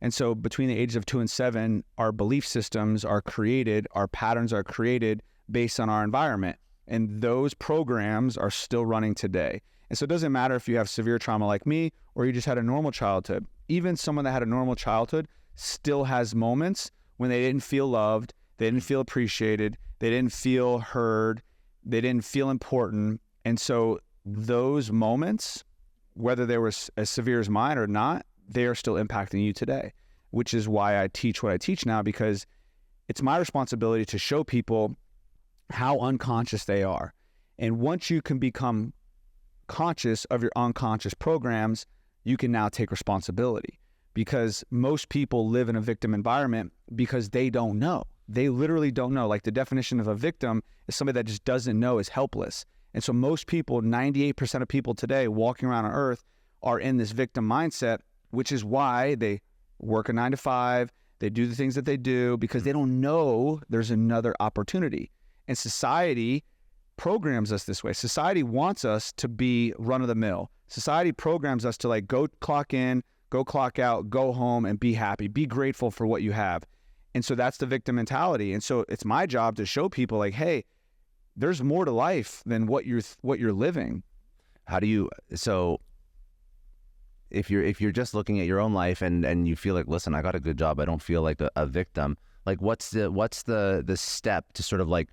And so between the ages of 2 and 7, our belief systems are created, our patterns are created based on our environment. And those programs are still running today. And so it doesn't matter if you have severe trauma like me or you just had a normal childhood. Even someone that had a normal childhood still has moments when they didn't feel loved, they didn't feel appreciated, they didn't feel heard, they didn't feel important. And so those moments, whether they were as severe as mine or not, they are still impacting you today, which is why I teach what I teach now, because it's my responsibility to show people how unconscious they are. And once you can become conscious of your unconscious programs, you can now take responsibility, because most people live in a victim environment because they don't know. They literally don't know. Like, the definition of a victim is somebody that just doesn't know, is helpless. And so most people, 98% of people today walking around on earth, are in this victim mindset, which is why they work a 9 to 5, they do the things that they do because they don't know there's another opportunity. And society programs us this way. Society wants us to be run of the mill. Society programs us to like go clock in, go clock out, go home and be happy, be grateful for what you have. And so that's the victim mentality. And so it's my job to show people like, hey, there's more to life than what you're living. How do you, so if you're just looking at your own life and you feel like, listen, I got a good job, I don't feel like a victim, like what's the step to sort of like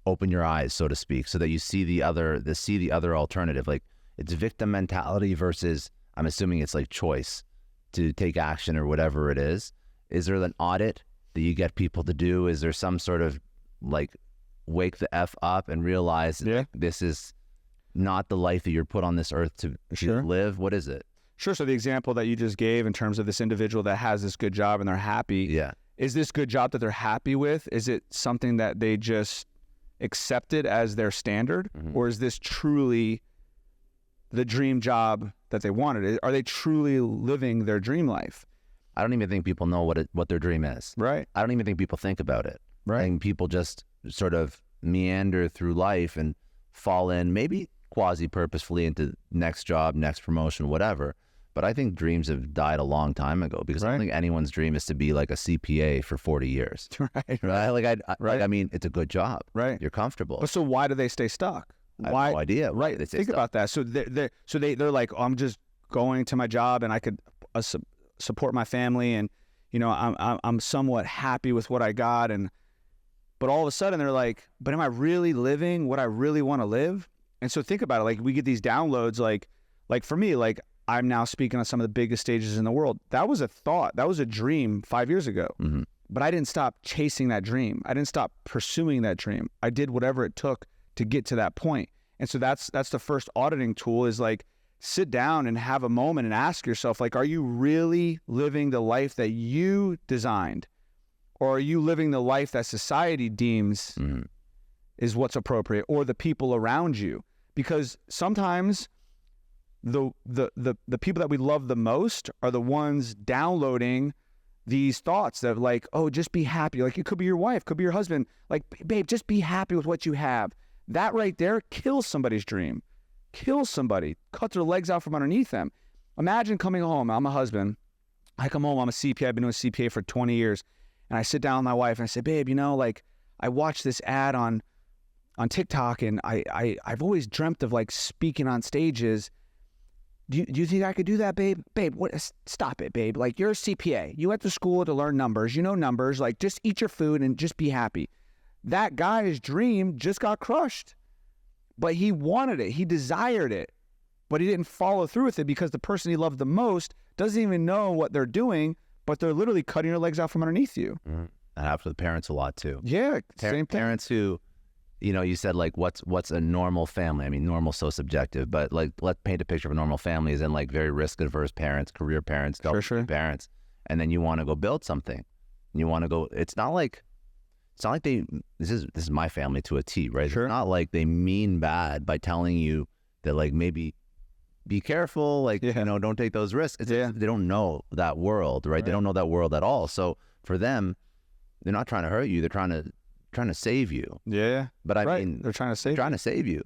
open your eyes, so to speak, so that you see the other alternative? Like, it's victim mentality versus, I'm assuming it's like choice to take action or whatever it is. Is there an audit that you get people to do? Is there some sort of like wake the F up and realize that this is not the life that you're put on this earth to live? What is it? Sure. So the example that you just gave in terms of this individual that has this good job and they're happy. Is this good job that they're happy with? Is it something that they just accepted as their standard? Or is this truly the dream job that they wanted? Are they truly living their dream life? I don't even think people know what their dream is. Right. I don't even think people think about it. Right. I think people just sort of meander through life and fall in, maybe quasi-purposefully, into next job, next promotion, whatever. But I think dreams have died a long time ago, because I don't think anyone's dream is to be like a CPA for 40 years. Right. Like, I mean, it's a good job. Right. You're comfortable. But so why do they stay stuck? I have no idea. Right. Think about that. So they're like, oh, I'm just going to my job and I could support my family, and you know, I'm somewhat happy with what I got, but all of a sudden they're like, but am I really living what I really want to live? And so think about it. Like, we get these downloads. Like for me, like, I'm now speaking on some of the biggest stages in the world. That was a thought. That was a dream 5 years ago. But I didn't stop chasing that dream. I didn't stop pursuing that dream. I did whatever it took to get to that point. And so that's the first auditing tool, is like, sit down and have a moment and ask yourself, like, are you really living the life that you designed? Or are you living the life that society deems is what's appropriate, or the people around you? Because sometimes the people that we love the most are the ones downloading these thoughts that, like, oh, just be happy. Like, it could be your wife, could be your husband. Like, babe, just be happy with what you have. That right there kills somebody's dream. Kills somebody. Cut their legs out from underneath them. Imagine coming home. I'm a husband. I come home. I'm a CPA. I've been doing CPA for 20 years. And I sit down with my wife and I say, babe, you know, like, I watched this ad on TikTok, and I've always dreamt of like speaking on stages. Do you think I could do that, babe? Babe, what? Stop it, babe. Like, you're a CPA. You went to school to learn numbers. You know numbers. Like, just eat your food and just be happy. That guy's dream just got crushed. But he wanted it. He desired it. But he didn't follow through with it because the person he loved the most doesn't even know what they're doing, but they're literally cutting your legs out from underneath you. That happens with parents a lot too. Yeah, same thing. Parents who, you know, you said like, what's a normal family? I mean, normal so subjective, but like, let's paint a picture of a normal family, as in like very risk-averse parents, career parents, parents, and then you want to go build something. You want to go. It's not like they. This is my family to a T, right? Sure. It's not like they mean bad by telling you that, like, maybe be careful, like, you know, don't take those risks. They don't know that world, right? They don't know that world at all. So for them, they're not trying to hurt you. They're trying to save you. Yeah. But I mean, they're trying to save you.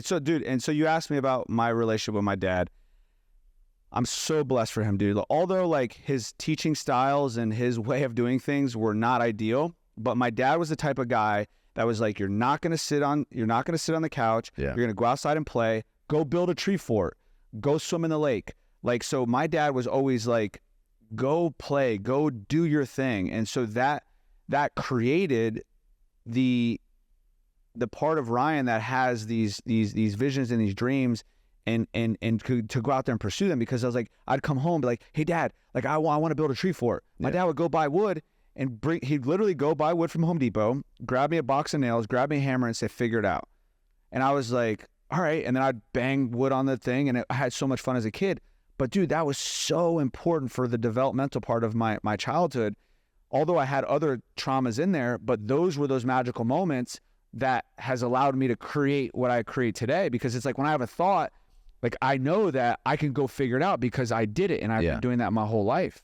So, dude, and so you asked me about my relationship with my dad. I'm so blessed for him, dude. Although like his teaching styles and his way of doing things were not ideal, but my dad was the type of guy that was like, you're not going to sit on the couch. Yeah. You're going to go outside and play, go build a tree fort, go swim in the lake. Like, so my dad was always like, go play, go do your thing. And so that created the part of Ryan that has these visions and these dreams and to go out there and pursue them, because I was like, I'd come home and be like, hey dad, like I want to build a tree fort. My dad would go buy wood and he'd literally go buy wood from Home Depot, grab me a box of nails, grab me a hammer and say, figure it out. And I was like, all right. And then I'd bang wood on the thing, and I had so much fun as a kid. But dude, that was so important for the developmental part of my childhood. Although I had other traumas in there, but those were those magical moments that has allowed me to create what I create today. Because it's like when I have a thought, like I know that I can go figure it out because I did it, and I've been doing that my whole life.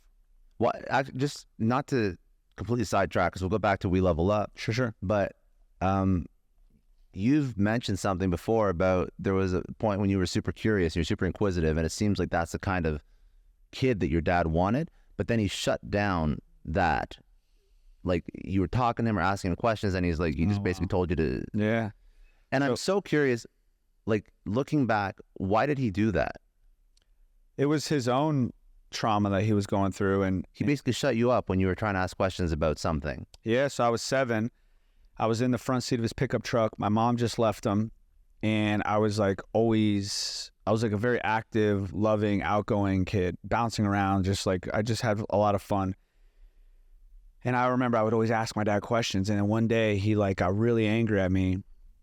Well, just not to completely sidetrack, because we'll go back to We Level Up. Sure. But you've mentioned something before about there was a point when you were super curious, you're super inquisitive, and it seems like that's the kind of kid that your dad wanted, but then he shut down that. Like you were talking to him or asking him questions, and he's like, he just basically told you to. Yeah. And I'm so curious, like looking back, why did he do that? It was his own trauma that he was going through, and he basically shut you up when you were trying to ask questions about something. Yeah, so I was 7. I was in the front seat of his pickup truck. My mom just left him, and I was like a very active, loving, outgoing kid, bouncing around, I just had a lot of fun. And I remember I would always ask my dad questions, and then one day he like got really angry at me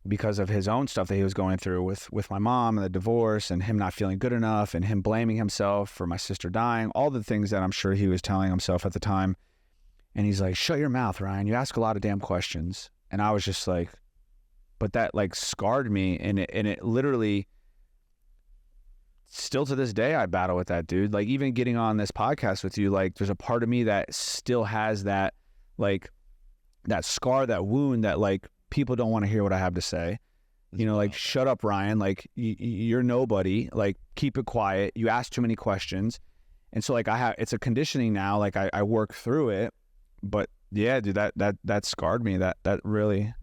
because of his own stuff that he was going through with my mom and the divorce and him not feeling good enough and him blaming himself for my sister dying, all the things that I'm sure he was telling himself at the time. And he's like, shut your mouth, Ryan. You ask a lot of damn questions. And I was just like, but that like scarred me. And it literally, still to this day, I battle with that, dude. Like even getting on this podcast with you, like there's a part of me that still has that, like that scar, that wound that like people don't want to hear what I have to say. You know, like, shut up, Ryan. Like you're nobody, like keep it quiet. You ask too many questions. And so like it's a conditioning now. Like I work through it, but yeah, dude, that scarred me. That really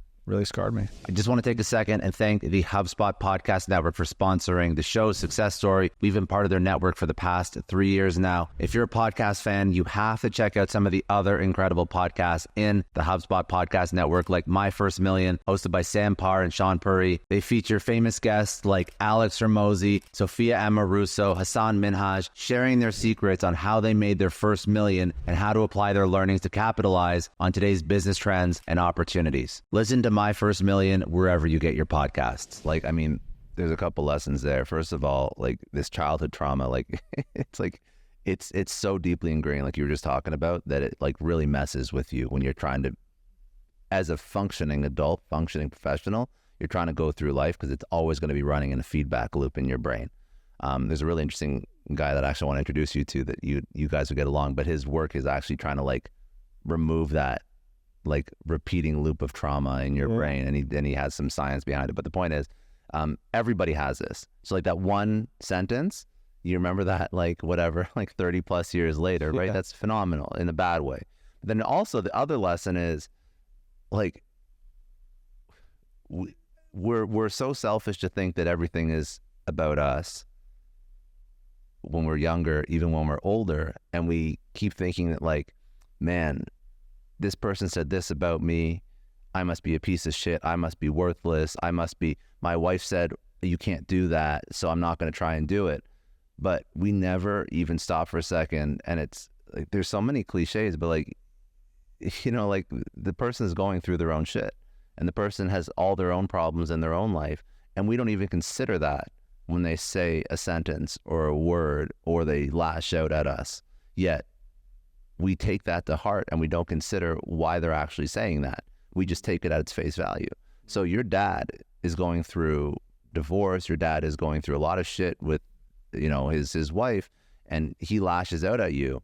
scarred me. I just want to take a second and thank the HubSpot Podcast Network for sponsoring the show's Success Story. We've been part of their network for the past 3 years now. If you're a podcast fan, you have to check out some of the other incredible podcasts in the HubSpot Podcast Network, like My First Million, hosted by Sam Parr and Sean Puri. They feature famous guests like Alex Hormozi, Sophia Amoruso, Hassan Minhaj, sharing their secrets on how they made their first million and how to apply their learnings to capitalize on today's business trends and opportunities. Listen to My First Million wherever you get your podcasts. Like, I mean, there's a couple lessons there. First of all, like this childhood trauma, like it's like it's so deeply ingrained, like you were just talking about, that it like really messes with you when you're trying to, as a functioning adult, functioning professional, you're trying to go through life, because it's always going to be running in a feedback loop in your brain. There's a really interesting guy that I actually want to introduce you to that you guys would get along, but his work is actually trying to like remove that like repeating loop of trauma in your brain, and he has some science behind it. But the point is, everybody has this. So like that one sentence, you remember that like whatever, like 30 plus years later, right? Yeah. That's phenomenal in a bad way. But then also the other lesson is like we're so selfish to think that everything is about us when we're younger, even when we're older, and we keep thinking that like, man, this person said this about me, I must be a piece of shit, I must be worthless, my wife said you can't do that, so I'm not going to try and do it. But we never even stop for a second, and it's like there's so many cliches, but like, you know, like the person is going through their own shit, and the person has all their own problems in their own life, and we don't even consider that when they say a sentence or a word or they lash out at us. Yet we take that to heart, and we don't consider why they're actually saying that. We just take it at its face value. So your dad is going through divorce. Your dad is going through a lot of shit with, you know, his wife, and he lashes out at you.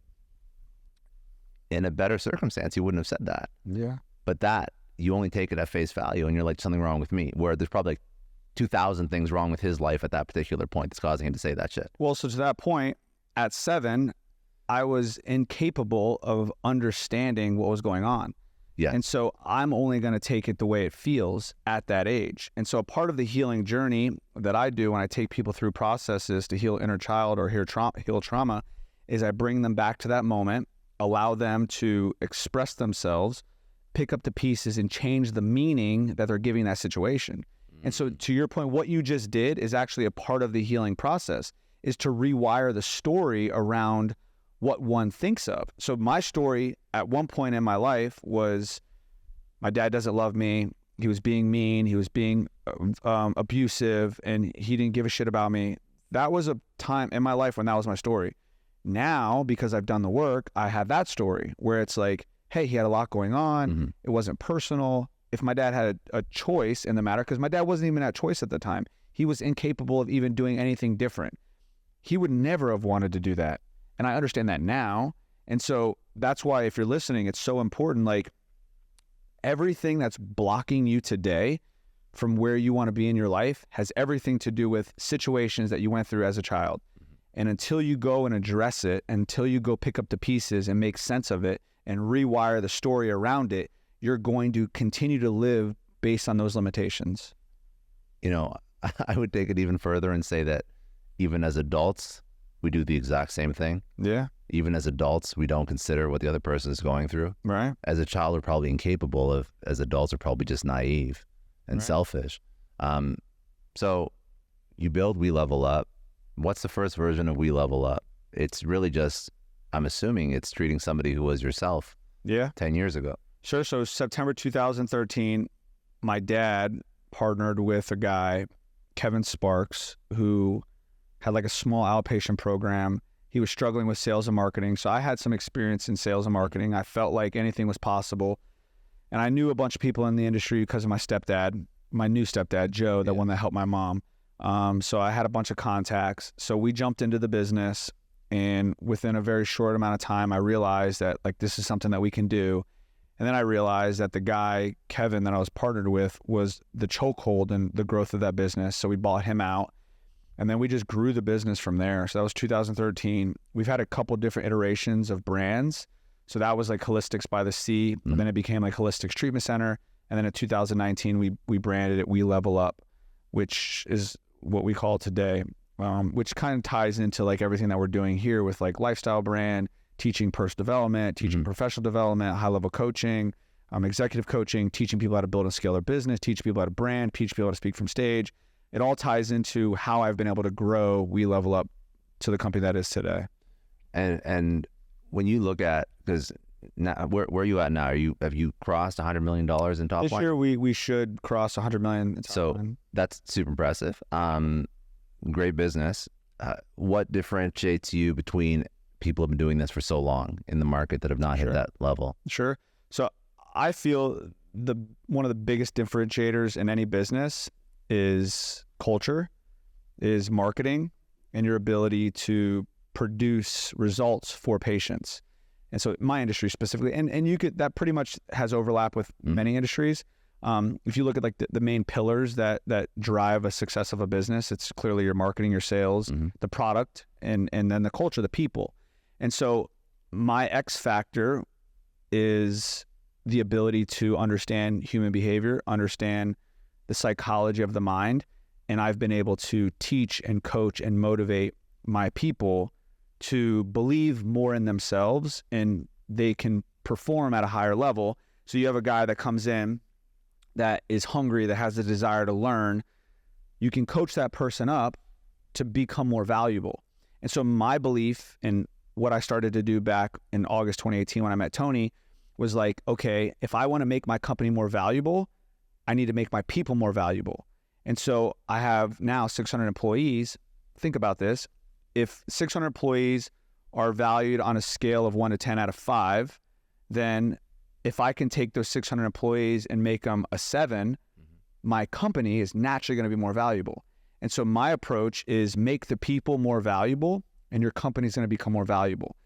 In a better circumstance, he wouldn't have said that. Yeah. But that, you only take it at face value, and you're like, something wrong with me, where there's probably like 2,000 things wrong with his life at that particular point that's causing him to say that shit. Well, so to that point, at 7, I was incapable of understanding what was going on. Yeah. And so I'm only going to take it the way it feels at that age. And so a part of the healing journey that I do when I take people through processes to heal inner child or heal trauma is I bring them back to that moment, allow them to express themselves, pick up the pieces and change the meaning that they're giving that situation. And so to your point, what you just did is actually a part of the healing process, is to rewire the story around what one thinks of. So my story at one point in my life was my dad doesn't love me. He was being mean. He was being abusive, and he didn't give a shit about me. That was a time in my life when that was my story. Now, because I've done the work, I have that story where it's like, hey, he had a lot going on. It wasn't personal. If my dad had a choice in the matter, because my dad wasn't even at choice at the time. He was incapable of even doing anything different. He would never have wanted to do that. And I understand that now. And so that's why if you're listening, it's so important. Like, everything that's blocking you today from where you want to be in your life has everything to do with situations that you went through as a child. And until you go and address it, until you go pick up the pieces and make sense of it and rewire the story around it, you're going to continue to live based on those limitations. You know, I would take it even further and say that even as adults, we do the exact same thing. Yeah. Even as adults, we don't consider what the other person is going through. Right. As a child, we're probably incapable of. As adults, we're probably just naive and selfish. So you build We Level Up. What's the first version of We Level Up? It's really just, I'm assuming it's treating somebody who was yourself 10 years ago. Sure. So September 2013, my dad partnered with a guy, Kevin Sparks, who had like a small outpatient program. He was struggling with sales and marketing. So I had some experience in sales and marketing. I felt like anything was possible. And I knew a bunch of people in the industry because of my stepdad, my new stepdad, Joe, the one that helped my mom. So I had a bunch of contacts. So we jumped into the business, and within a very short amount of time, I realized that like this is something that we can do. And then I realized that the guy, Kevin, that I was partnered with was the chokehold in the growth of that business. So we bought him out, and then we just grew the business from there. So that was 2013. We've had a couple different iterations of brands. So that was like Holistics by the Sea. Then it became like Holistics Treatment Center. And then in 2019, we branded it We Level Up, which is what we call it today, which kind of ties into like everything that we're doing here with like lifestyle brand, teaching personal development, teaching professional development, high-level coaching, executive coaching, teaching people how to build and scale their business, teach people how to brand, teach people how to speak from stage. It all ties into how I've been able to grow We Level Up to the company that is today. And when you look at, because now, where are you at now? Have you crossed $100 million in top line? This year we should cross 100 million in top line. That's super impressive. Great business. What differentiates you between people who have been doing this for so long in the market that have not hit that level? Sure. So I feel one of the biggest differentiators in any business is culture, is marketing, and your ability to produce results for patients. And so my industry specifically, and you could, that pretty much has overlap with many industries. If you look at like the main pillars that drive a success of a business, it's clearly your marketing, your sales, the product, and then the culture, the people. And so my X factor is the ability to understand human behavior, understand the psychology of the mind. And I've been able to teach and coach and motivate my people to believe more in themselves, and they can perform at a higher level. So you have a guy that comes in that is hungry, that has the desire to learn. You can coach that person up to become more valuable. And so my belief in what I started to do back in August 2018 when I met Tony was like, okay, if I want to make my company more valuable, I need to make my people more valuable. And so I have now 600 employees. Think about this. If 600 employees are valued on a scale of 1 to 10 out of 5, then if I can take those 600 employees and make them a 7, my company is naturally going to be more valuable. And so my approach is make the people more valuable, and your company is going to become more valuable.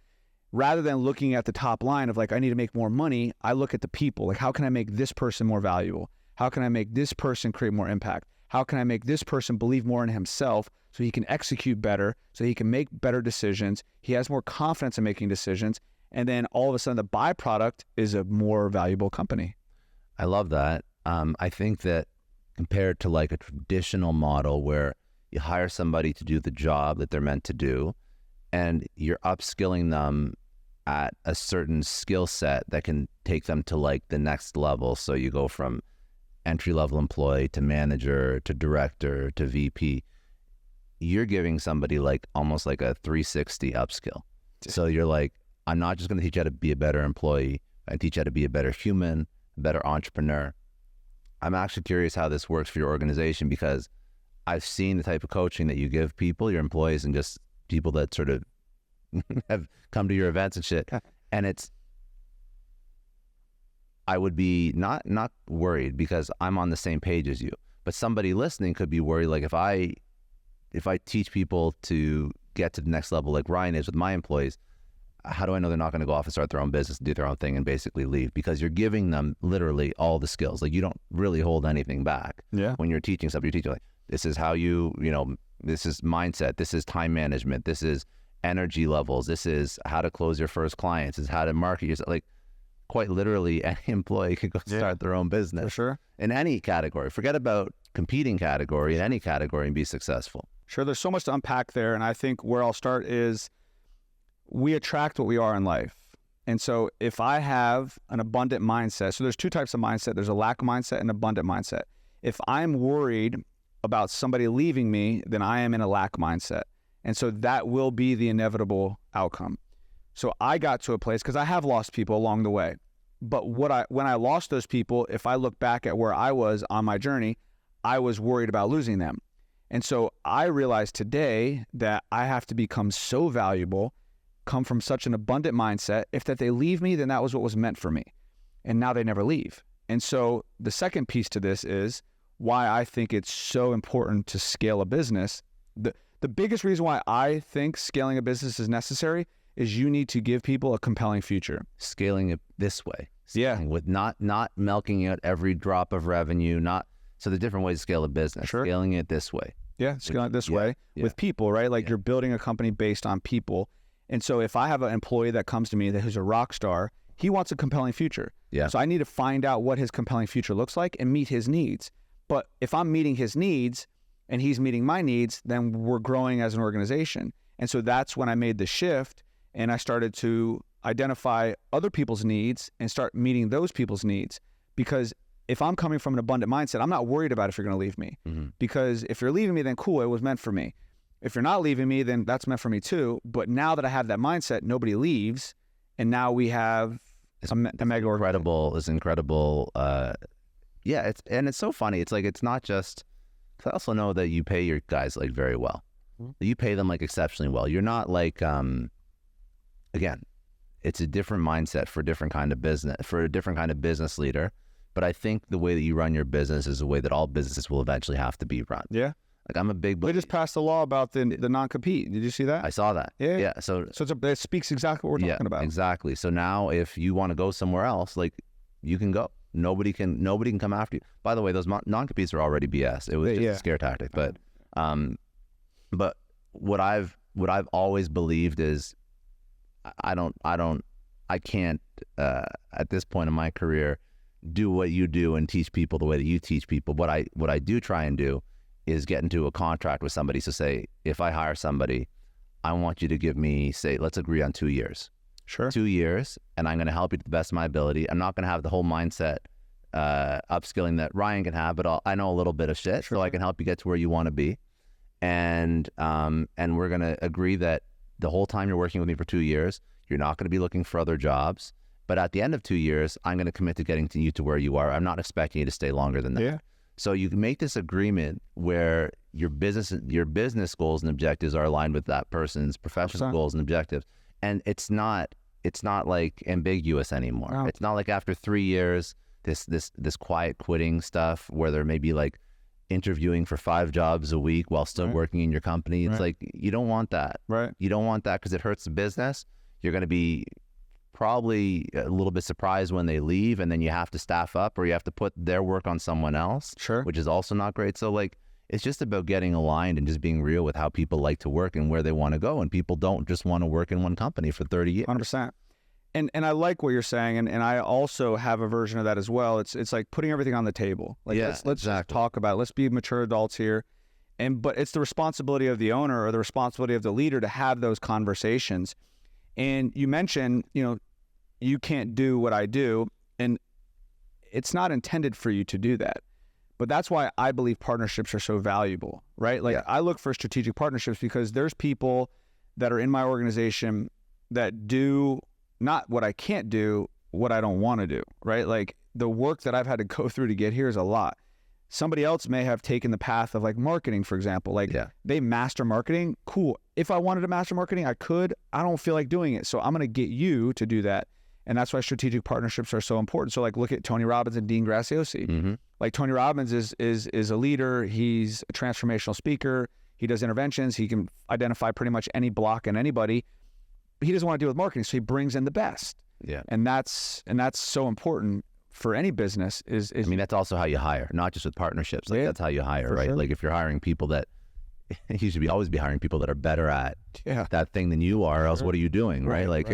Rather than looking at the top line of like, I need to make more money, I look at the people. Like, how can I make this person more valuable? How can I make this person create more impact? How can I make this person believe more in himself so he can execute better, so he can make better decisions? He has more confidence in making decisions. And then all of a sudden the byproduct is a more valuable company. I love that. I think that compared to like a traditional model where you hire somebody to do the job that they're meant to do, and you're upskilling them at a certain skill set that can take them to like the next level. So you go from entry-level employee to manager to director to VP. You're giving somebody like almost like a 360 upskill. So you're like, I'm not just going to teach you how to be a better employee. I teach you how to be a better human, a better entrepreneur. I'm actually curious how this works for your organization, because I've seen the type of coaching that you give people, your employees, and just people that sort of have come to your events and shit. And I would be not worried because I'm on the same page as you, but somebody listening could be worried. Like if I teach people to get to the next level, like Ryan is with my employees, how do I know they're not going to go off and start their own business and do their own thing and basically leave? Because you're giving them literally all the skills. Like you don't really hold anything back. Yeah. When you're teaching something, you're teaching like, this is how this is mindset. This is time management. This is energy levels. This is how to close your first clients. This is how to market yourself. Like quite literally any employee could go start their own business. For sure. In any category. Forget about competing category, in any category, and be successful. Sure. There's so much to unpack there. And I think where I'll start is we attract what we are in life. And so if I have an abundant mindset, so there's two types of mindset. There's a lack mindset and abundant mindset. If I'm worried about somebody leaving me, then I am in a lack mindset. And so that will be the inevitable outcome. So I got to a place, because I have lost people along the way. But when I lost those people, if I look back at where I was on my journey, I was worried about losing them. And so I realized today that I have to become so valuable, come from such an abundant mindset. If that they leave me, then that was what was meant for me. And now they never leave. And so the second piece to this is why I think it's so important to scale a business. The biggest reason why I think scaling a business is necessary is you need to give people a compelling future. Scaling it this way. Yeah. With not milking out every drop of revenue, so the different ways to scale a business. Sure. Scaling it this way. Yeah, scaling it this way with people, right? Like you're building a company based on people. And so if I have an employee that comes to me who's a rock star, he wants a compelling future. Yeah. So I need to find out what his compelling future looks like and meet his needs. But if I'm meeting his needs and he's meeting my needs, then we're growing as an organization. And so that's when I made the shift and I started to identify other people's needs and start meeting those people's needs. Because if I'm coming from an abundant mindset, I'm not worried about if you're going to leave me. Mm-hmm. Because if you're leaving me, then cool, it was meant for me. If you're not leaving me, then that's meant for me too. But now that I have that mindset, nobody leaves. And now we have a mega incredible. It's incredible. It's so funny. It's like, it's not just, I also know that you pay your guys like very well. Mm-hmm. You pay them like exceptionally well. You're not like, again, it's a different mindset for a different kind of business leader. But I think the way that you run your business is the way that all businesses will eventually have to be run. Yeah. Like I'm a big believer. They just passed the law about the non-compete. Did you see that? I saw that. Yeah. Yeah. So it speaks exactly what we're talking about. Exactly. So now if you want to go somewhere else, like you can go. Nobody can come after you. By the way, those non-competes are already BS. It was just a scare tactic. But what I've always believed is I can't at this point in my career do what you do and teach people the way that you teach people. What I do try and do is get into a contract with somebody. So say, if I hire somebody, I want you to give me, say, let's agree on 2 years. Sure. 2 years, and I'm going to help you to the best of my ability. I'm not going to have the whole mindset upskilling that Ryan can have, but I know a little bit of shit, so I can help you get to where you want to be. And we're going to agree that the whole time you're working with me for 2 years, you're not going to be looking for other jobs. But at the end of 2 years, I'm going to commit to getting you to where you are. I'm not expecting you to stay longer than that. Yeah. So you can make this agreement where your business goals and objectives are aligned with that person's professional 100%. Goals and objectives. And it's not like ambiguous anymore. No. It's not like after 3 years, this quiet quitting stuff where there may be like interviewing for 5 jobs a week while still working in your company. It's like, you don't want that. Right. You don't want that because it hurts the business. You're going to be probably a little bit surprised when they leave, and then you have to staff up or you have to put their work on someone else, which is also not great. So like, it's just about getting aligned and just being real with how people like to work and where they want to go. And people don't just want to work in one company for 30 years. 100%. And I like what you're saying, and I also have a version of that as well. It's like putting everything on the table. Like let's exactly. talk about it. Let's be mature adults here. But it's the responsibility of the owner or the responsibility of the leader to have those conversations. And you mentioned, you can't do what I do, and it's not intended for you to do that. But that's why I believe partnerships are so valuable, right? Like I look for strategic partnerships because there's people that are in my organization that do not what I can't do, what I don't want to do, right? Like the work that I've had to go through to get here is a lot. Somebody else may have taken the path of like marketing, for example. Like they master marketing. Cool. If I wanted to master marketing, I could. I don't feel like doing it. So I'm going to get you to do that. And that's why strategic partnerships are so important. So like look at Tony Robbins and Dean Graziosi. Like Tony Robbins is a leader. He's a transformational speaker. He does interventions. He can identify pretty much any block in anybody. But he doesn't want to deal with marketing. So he brings in the best. Yeah. And that's so important for any business is I mean, that's also how you hire, not just with partnerships. Like that's how you hire, right? Sure. Like if you're hiring people that you should always be hiring people that are better at that thing than you are, else what are you doing, right? Like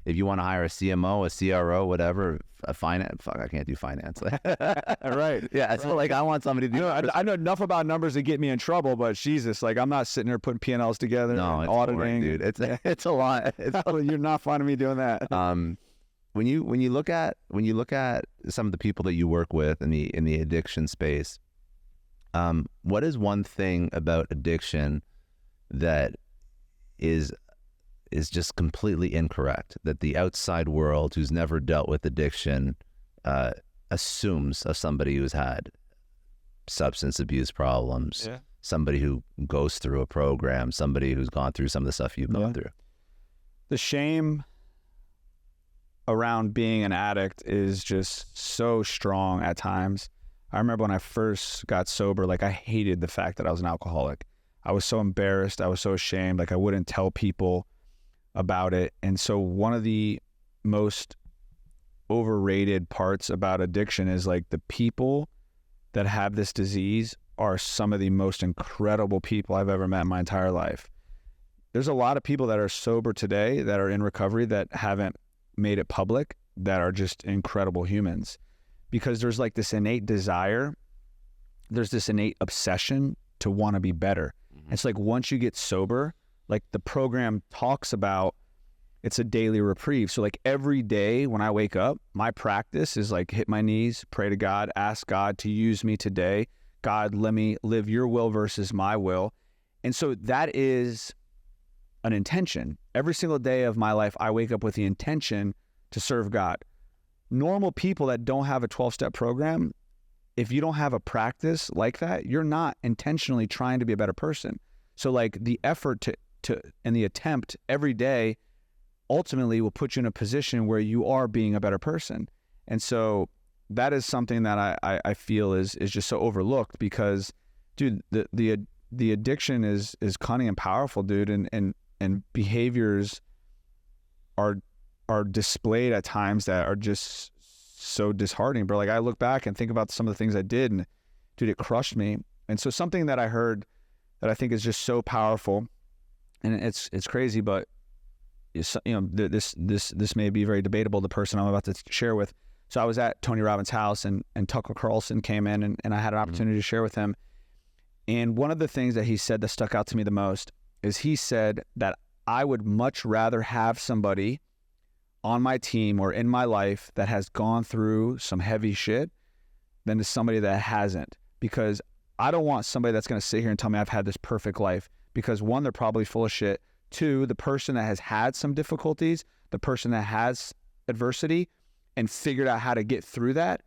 if you want to hire a CMO, a CRO, whatever, a finance, I can't do finance. Right. Yeah. So like I want somebody to do I know enough about numbers to get me in trouble, but Jesus, like I'm not sitting there putting P&Ls together and auditing. Boring, dude. It's a lot. You're not finding me doing that. When you look at some of the people that you work with in the addiction space, what is one thing about addiction that is just completely incorrect, that the outside world who's never dealt with addiction assumes of somebody who's had substance abuse problems, somebody who goes through a program, somebody who's gone through some of the stuff you've gone through? The shame around being an addict is just so strong at times. I remember when I first got sober, like I hated the fact that I was an alcoholic. I was so embarrassed. I was so ashamed. Like I wouldn't tell people about it. And so one of the most overrated parts about addiction is like the people that have this disease are some of the most incredible people I've ever met in my entire life. There's a lot of people that are sober today that are in recovery that haven't made it public that are just incredible humans, because there's like this innate desire, there's this innate obsession to want to be better. It's like once you get sober, like the program talks about, it's a daily reprieve. So like every day when I wake up, my practice is like hit my knees, pray to God, ask God to use me today. God, let me live your will versus my will. And so that is an intention. Every single day of my life, I wake up with the intention to serve God. Normal people that don't have a 12-step program, if you don't have a practice like that, you're not intentionally trying to be a better person. So like the effort to and the attempt every day ultimately will put you in a position where you are being a better person. And so that is something that I feel is just so overlooked, because dude, the addiction is cunning and powerful, dude, and behaviors are displayed at times that are just so disheartening, bro. Like I look back and think about some of the things I did, and dude, it crushed me. And so something that I heard that I think is just so powerful, and it's crazy, but this may be very debatable, the person I'm about to share with. So I was at Tony Robbins' house, and Tucker Carlson came in, and I had an opportunity to share with him. And one of the things that he said that stuck out to me the most is he said that I would much rather have somebody on my team or in my life that has gone through some heavy shit than to somebody that hasn't, because I don't want somebody that's going to sit here and tell me I've had this perfect life, because one, they're probably full of shit. Two, the person that has had some difficulties, the person that has adversity and figured out how to get through that,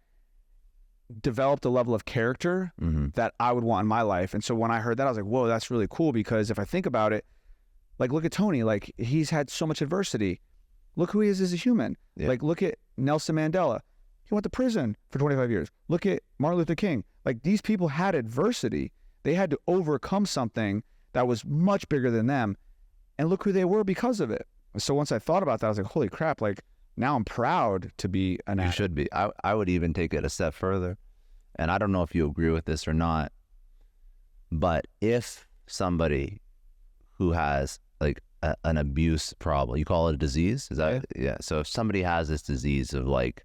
developed a level of character that I would want in my life. And so when I heard that, I was like, whoa, that's really cool, because if I think about it, like look at Tony, like he's had so much adversity. Look who he is as a human. Yeah. Like look at Nelson Mandela. He went to prison for 25 years. Look at Martin Luther King. Like these people had adversity. They had to overcome something that was much bigger than them. And look who they were because of it. So once I thought about that, I was like, holy crap, like now I'm proud to be an addict. You should be. I would even take it a step further. And I don't know if you agree with this or not, But if somebody who has like an abuse problem, you call it a disease? Is that, yeah. So if somebody has this disease of like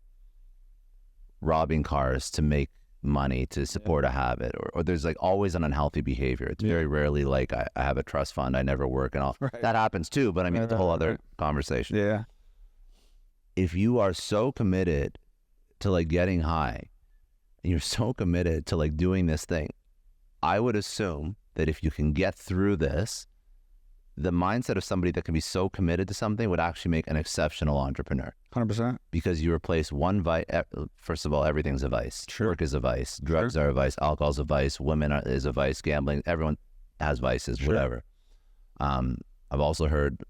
robbing cars to make money to support a habit, or there's like always an unhealthy behavior. It's very rarely like I have a trust fund, I never work and all. That happens too, but I mean, it's a whole other conversation. Yeah. If you are so committed to like getting high and you're so committed to like doing this thing, I would assume that if you can get through this, the mindset of somebody that can be so committed to something would actually make an exceptional entrepreneur. 100%. Because you replace one vice. First of all, everything's a vice. Work is a vice. Drugs are a vice. Alcohol's a vice. Women is a vice. Gambling. Everyone has vices, whatever. I've also heard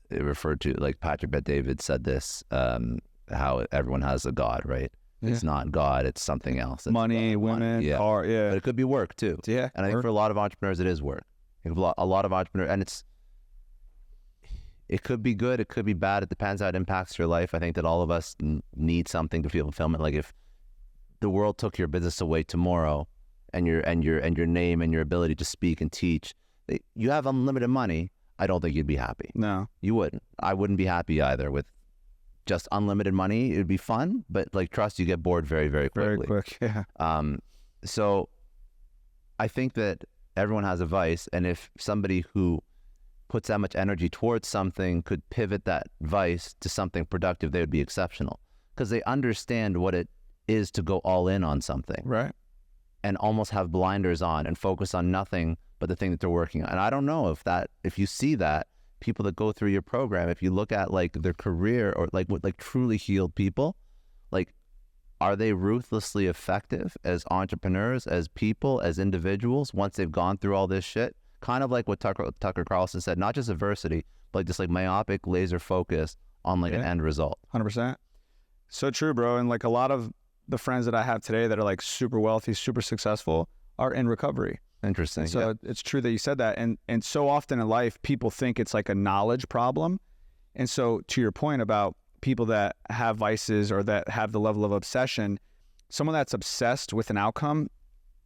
it referred to, like Patrick Bet-David said this, how everyone has a God, right? It's not God, it's something else. It's money, women, car, But it could be work too. Yeah. And I think for a lot of entrepreneurs, it is work. I think a lot of entrepreneurs, and it could be good, it could be bad. It depends how it impacts your life. I think that all of us need something to feel fulfillment. Like if the world took your business away tomorrow, and your name and your ability to speak and teach, you have unlimited money, I don't think you'd be happy. No, you wouldn't. I wouldn't be happy either with just unlimited money. It'd be fun, but like trust, you get bored very, very quickly. Very quick, yeah. So I think that everyone has a vice, and if somebody who puts that much energy towards something could pivot that vice to something productive, they would be exceptional, because they understand what it is to go all in on something, right? And almost have blinders on and focus on nothing but the thing that they're working on. And I don't know if you see that people that go through your program, if you look at like their career, or like what, like truly healed people, like, are they ruthlessly effective as entrepreneurs, as people, as individuals once they've gone through all this shit? Kind of like what Tucker Carlson said, not just adversity, but like just like myopic laser focus on like an end result. 100%. So true, bro. And like a lot of the friends that I have today that are like super wealthy, super successful are in recovery. Interesting. So it's true that you said that. And so often in life, people think it's like a knowledge problem. And so to your point about people that have vices or that have the level of obsession, someone that's obsessed with an outcome,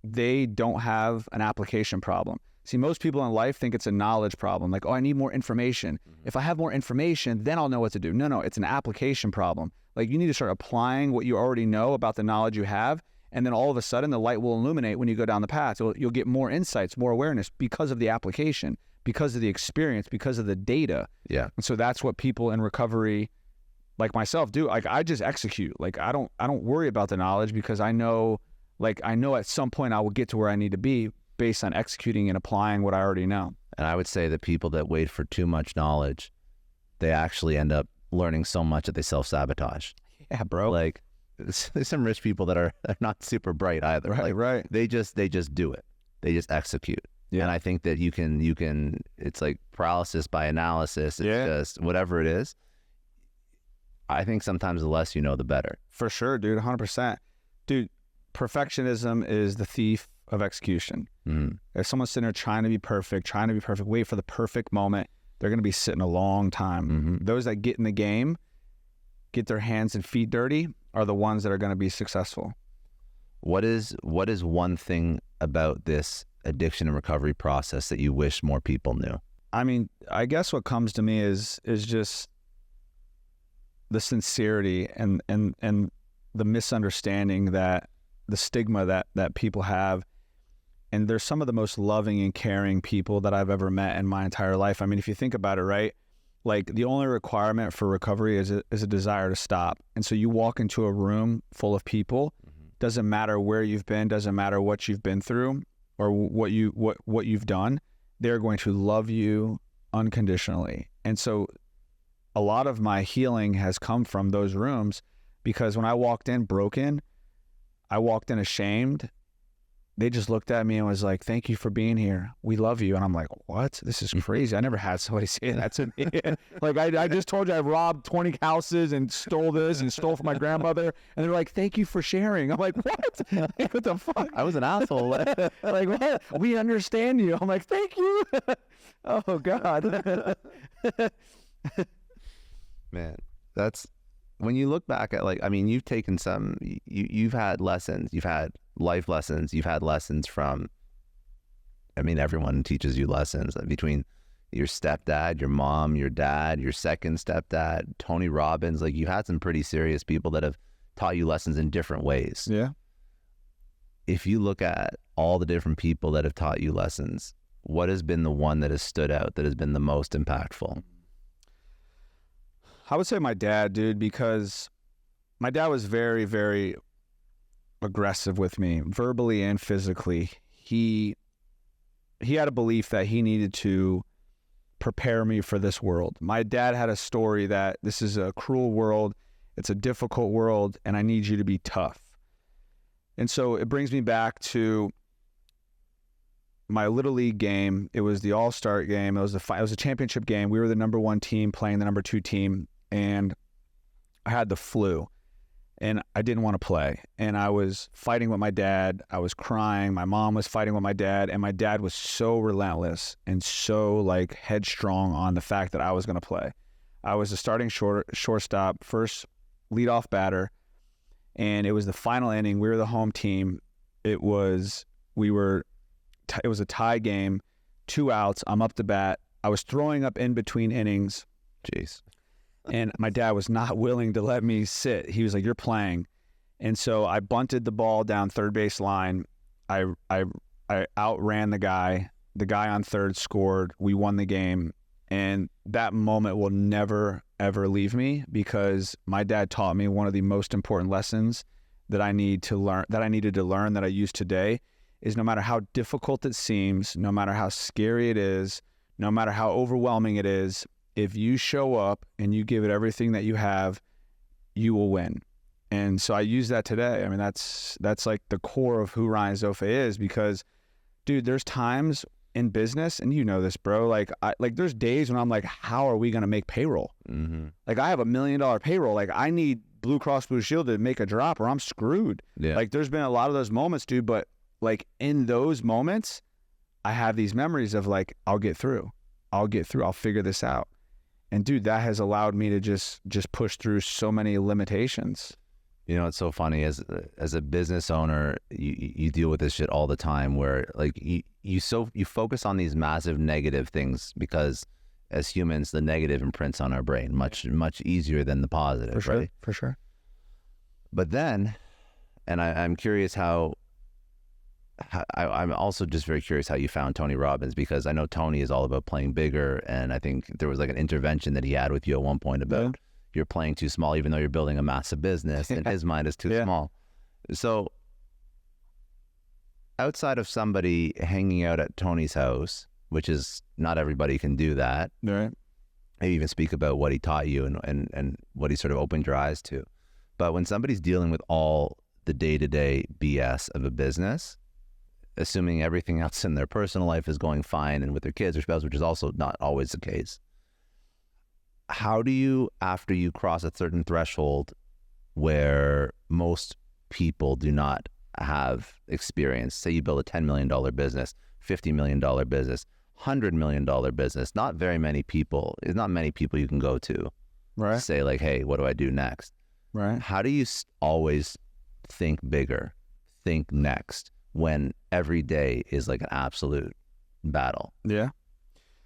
they don't have an application problem. See, most people in life think it's a knowledge problem. Like, oh, I need more information. If I have more information, then I'll know what to do. No, it's an application problem. Like, you need to start applying what you already know about the knowledge you have. And then all of a sudden, the light will illuminate when you go down the path. So you'll get more insights, more awareness because of the application, because of the experience, because of the data. Yeah. And so that's what people in recovery, like myself, do. Like, I just execute. Like, I don't worry about the knowledge, because I know at some point I will get to where I need to be based on executing and applying what I already know. And I would say that people that wait for too much knowledge, they actually end up learning so much that they self-sabotage. Yeah, bro. Like, there's some rich people that are not super bright either. Right, like, right. They just do it. They just execute. Yeah. And I think that you can, it's like paralysis by analysis. It's just whatever it is. I think sometimes the less you know, the better. For sure, dude, 100%. Dude, perfectionism is the thief of execution. If someone's sitting there trying to be perfect, wait for the perfect moment, they're going to be sitting a long time. Those that get in the game, get their hands and feet dirty, are the ones that are going to be successful. What is one thing about this addiction and recovery process that you wish more people knew? I mean, I guess what comes to me is just the sincerity and the misunderstanding, that the stigma that people have. And they're some of the most loving and caring people that I've ever met in my entire life. I mean, if you think about it, right? Like, the only requirement for recovery is a desire to stop. And so you walk into a room full of people, doesn't matter where you've been, doesn't matter what you've been through or what you've done, they're going to love you unconditionally. And so a lot of my healing has come from those rooms, because when I walked in broken, I walked in ashamed, they just looked at me and was like, "Thank you for being here. We love you." And I'm like, "What? This is crazy. I never had somebody say that to me." Like, I just told you I robbed 20 houses and stole this and stole from my grandmother. And they're like, "Thank you for sharing." I'm like, "What? Like, what the fuck? I was an asshole." Like, what? We understand you. I'm like, "Thank you." Oh, God. Man, that's, when you look back at, like, I mean, you've taken some, you've had lessons, you've had life lessons, you've had lessons from I mean, everyone teaches you lessons between your stepdad, your mom, your dad, your second stepdad, Tony Robbins. Like, you had some pretty serious people that have taught you lessons in different ways. Yeah. If you look at all the different people that have taught you lessons, what has been the one that has stood out, that has been the most impactful? I would say my dad, dude, because my dad was very, very aggressive with me, verbally and physically. He had a belief that he needed to prepare me for this world. My dad had a story that this is a cruel world, it's a difficult world, and I need you to be tough. And so it brings me back to my Little League game. It was the All-Star game. It was a championship game. We were the number 1 team playing the number 2 team, and I had the flu, and I didn't want to play. And I was fighting with my dad. I was crying. My mom was fighting with my dad, and my dad was so relentless and so like headstrong on the fact that I was going to play. I was the starting shortstop, first leadoff batter, and it was the final inning. We were the home team. It was a tie game, 2 outs. I'm up to bat. I was throwing up in between innings. Jeez. And my dad was not willing to let me sit. He was like, "You're playing." And so I bunted the ball down third base line. I outran the guy. The guy on third scored. We won the game. And that moment will never, ever leave me, because my dad taught me one of the most important lessons that I needed to learn, that I use today, is no matter how difficult it seems, no matter how scary it is, no matter how overwhelming it is, if you show up and you give it everything that you have, you will win. And so I use that today. I mean, that's like the core of who Ryan Zofay is, because, dude, there's times in business, and you know this, bro, like there's days when I'm like, how are we going to make payroll? Mm-hmm. Like, I have $1 million payroll. Like, I need Blue Cross Blue Shield to make a drop or I'm screwed. Yeah. Like, there's been a lot of those moments, dude, but like in those moments, I have these memories of like, I'll get through, I'll figure this out. And dude, that has allowed me to just push through so many limitations. You know, it's so funny, as a business owner, you deal with this shit all the time, where like you focus on these massive negative things, because as humans, the negative imprints on our brain much easier than the positive. For sure, right? For sure. But then, and I'm curious I'm also just very curious how you found Tony Robbins, because I know Tony is all about playing bigger, and I think there was like an intervention that he had with you at one point about you're playing too small, even though you're building a massive business, and his mind is too small. So outside of somebody hanging out at Tony's house, which is not everybody can do that, right? Maybe even speak about what he taught you and what he sort of opened your eyes to. But when somebody's dealing with all the day-to-day BS of a business, assuming everything else in their personal life is going fine and with their kids or spouse, which is also not always the case, how do you, after you cross a certain threshold where most people do not have experience, say you build a $10 million business, $50 million business, $100 million business, not many people you can go to, right? Say like, hey, what do I do next? Right. How do you always think bigger, think next, when every day is like an absolute battle? Yeah.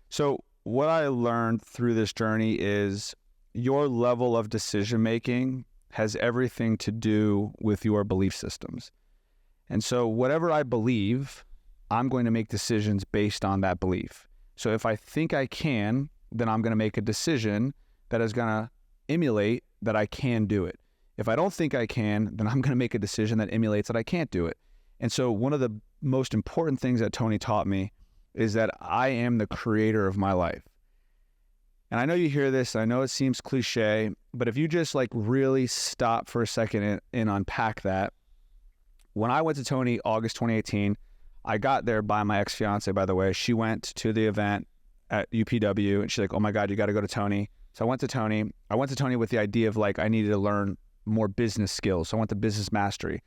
So what I learned through this journey is your level of decision making has everything to do with your belief systems. And so whatever I believe, I'm going to make decisions based on that belief. So if I think I can, then I'm going to make a decision that is going to emulate that I can do it. If I don't think I can, then I'm going to make a decision that emulates that I can't do it. And so one of the most important things that Tony taught me is that I am the creator of my life. And I know you hear this, I know it seems cliche, but if you just like really stop for a second and unpack that, when I went to Tony August 2018, I got there by my ex-fiance, by the way. She went to the event at UPW and she's like, oh my God, you got to go to Tony. So I went to Tony. I went to Tony with the idea of like, I needed to learn more business skills. So I went to business mastery.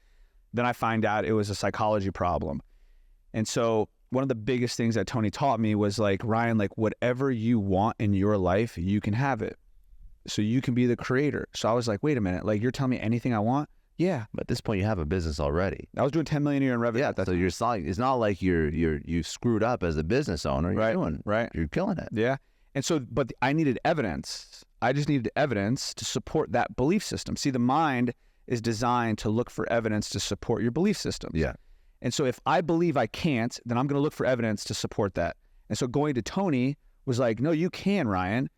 Then I find out it was a psychology problem. And so one of the biggest things that Tony taught me was like, Ryan, like whatever you want in your life, you can have it. So you can be the creator. So I was like, wait a minute, like you're telling me anything I want? Yeah. But at this point, you have a business already. I was doing 10 million a year in revenue. Yeah. So you're selling. It's not like you screwed up as a business owner. You're doing right. You're killing it. Yeah. And so, but I needed evidence. I just needed evidence to support that belief system. See, the mind is designed to look for evidence to support your belief systems. Yeah. And so if I believe I can't, then I'm going to look for evidence to support that. And so going to Tony was like, no, you can, Ryan.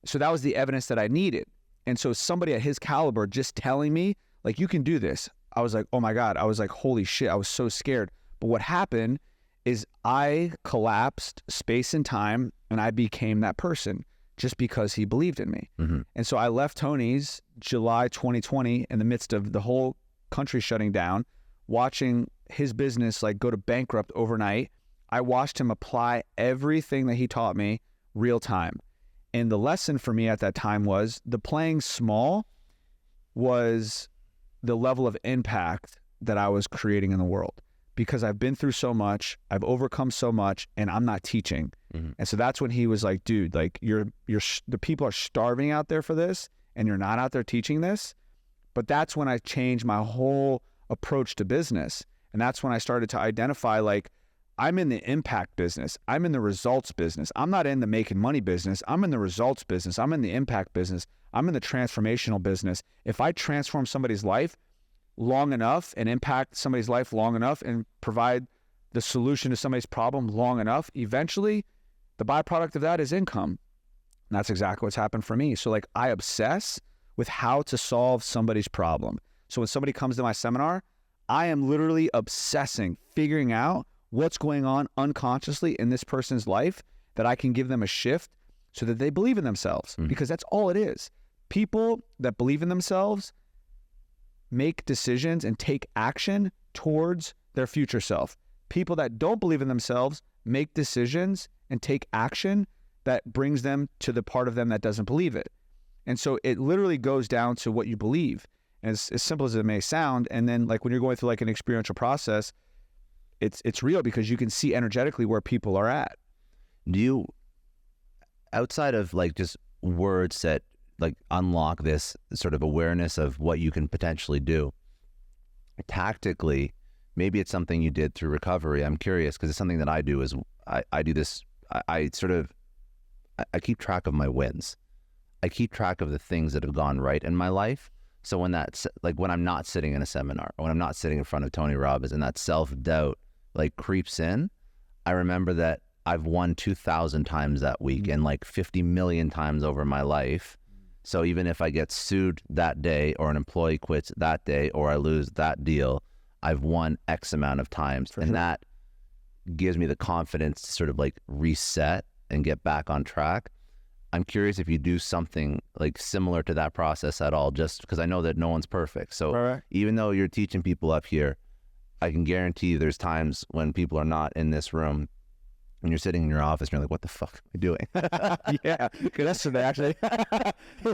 So that was the evidence that I needed. And so somebody at his caliber just telling me, like, you can do this. I was like, oh my God. I was like, holy shit. I was so scared. But what happened is I collapsed space and time, and I became that person just because he believed in me. Mm-hmm. And so I left Tony's July 2020 in the midst of the whole country shutting down, watching his business like go to bankrupt overnight. I watched him apply everything that he taught me real time. And the lesson for me at that time was the playing small was the level of impact that I was creating in the world, because I've been through so much, I've overcome so much, and I'm not teaching. Mm-hmm. And so that's when he was like, dude, like the people are starving out there for this, and you're not out there teaching this. But that's when I changed my whole approach to business. And that's when I started to identify, like, I'm in the impact business. I'm in the results business. I'm not in the making money business. I'm in the results business. I'm in the impact business. I'm in the transformational business. If I transform somebody's life long enough and impact somebody's life long enough and provide the solution to somebody's problem long enough, eventually the byproduct of that is income. And that's exactly what's happened for me. So like, I obsess with how to solve somebody's problem. So when somebody comes to my seminar, I am literally obsessing, figuring out what's going on unconsciously in this person's life that I can give them a shift so that they believe in themselves, because that's all it is. People that believe in themselves make decisions and take action towards their future self. People that don't believe in themselves make decisions and take action that brings them to the part of them that doesn't believe it. And so it literally goes down to what you believe. And as simple as it may sound, and then like when you're going through like an experiential process, it's real because you can see energetically where people are at. Do you, outside of like just words that like unlock this sort of awareness of what you can potentially do, tactically, maybe it's something you did through recovery. I'm curious because it's something that I do is I do this, I keep track of my wins. I keep track of the things that have gone right in my life. So when that's like, when I'm not sitting in a seminar, or when I'm not sitting in front of Tony Robbins and that self-doubt like creeps in, I remember that I've won 2,000 times that week and like 50 million times over my life. So even if I get sued that day, or an employee quits that day, or I lose that deal, I've won X amount of times. And that gives me the confidence to sort of like reset and get back on track. I'm curious if you do something like similar to that process at all, just because I know that no one's perfect. So even though you're teaching people up here, I can guarantee you there's times when people are not in this room and you're sitting in your office and you're like, what the fuck am I doing? Yeah, yesterday actually.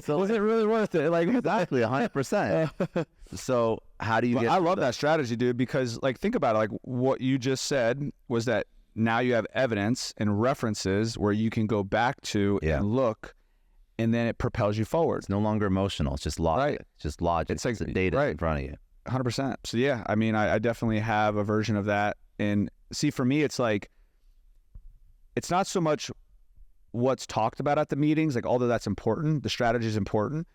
So was it really worth it? Like exactly, 100%. So how do you get? I love that strategy, dude, because like, think about it. Like what you just said was that now you have evidence and references where you can go back to and look, and then it propels you forward. It's no longer emotional. It's just logic. Right. It's just logic. It's like the data in front of you. 100%. So yeah, I mean, I definitely have a version of that. And see, for me, it's like, it's not so much what's talked about at the meetings, like although that's important, the strategy is important.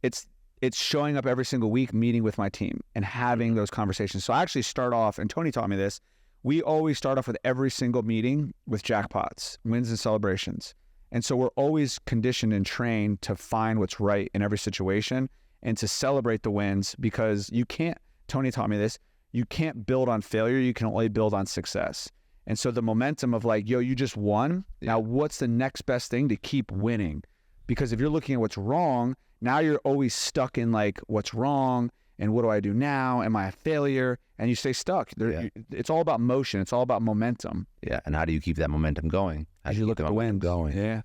It's showing up every single week, meeting with my team and having those conversations. So I actually start off, and Tony taught me this, we always start off with every single meeting with jackpots, wins and celebrations. And so we're always conditioned and trained to find what's right in every situation and to celebrate the wins, because you can't, Tony taught me this, you can't build on failure, you can only build on success. And so the momentum of like, yo, you just won. Now what's the next best thing to keep winning? Because if you're looking at what's wrong, now you're always stuck in like, what's wrong? And what do I do now? Am I a failure? And you stay stuck. It's all about motion. It's all about momentum. Yeah. And how do you keep that momentum going? As you look at the wins going. Yeah.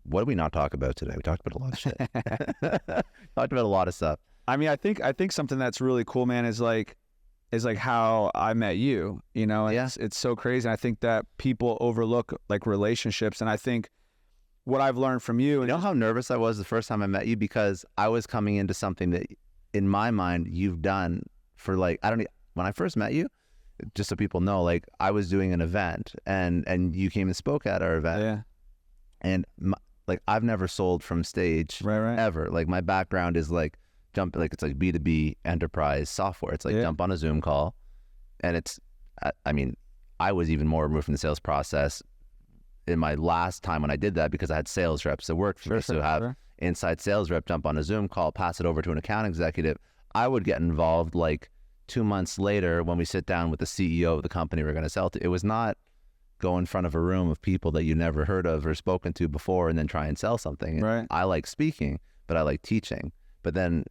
What did we not talk about today? We talked about a lot of shit. Talked about a lot of stuff. I mean, I think something that's really cool, man, is like how I met you, you know, and it's so crazy. And I think that people overlook like relationships. And I think what I've learned from you, you know how nervous I was the first time I met you, because I was coming into something that in my mind, you've done for like, when I first met you, just so people know, like I was doing an event and you came and spoke at our event. Yeah. And like, I've never sold from stage ever. Like my background is like it's like B2B enterprise software. It's like jump on a Zoom call. And it's, I mean, I was even more removed from the sales process in my last time when I did that because I had sales reps that worked for me. So have inside sales rep jump on a Zoom call, pass it over to an account executive. I would get involved like 2 months later when we sit down with the CEO of the company we're going to sell to. It was not go in front of a room of people that you never heard of or spoken to before and then try and sell something. Right. I like speaking, but I like teaching. But then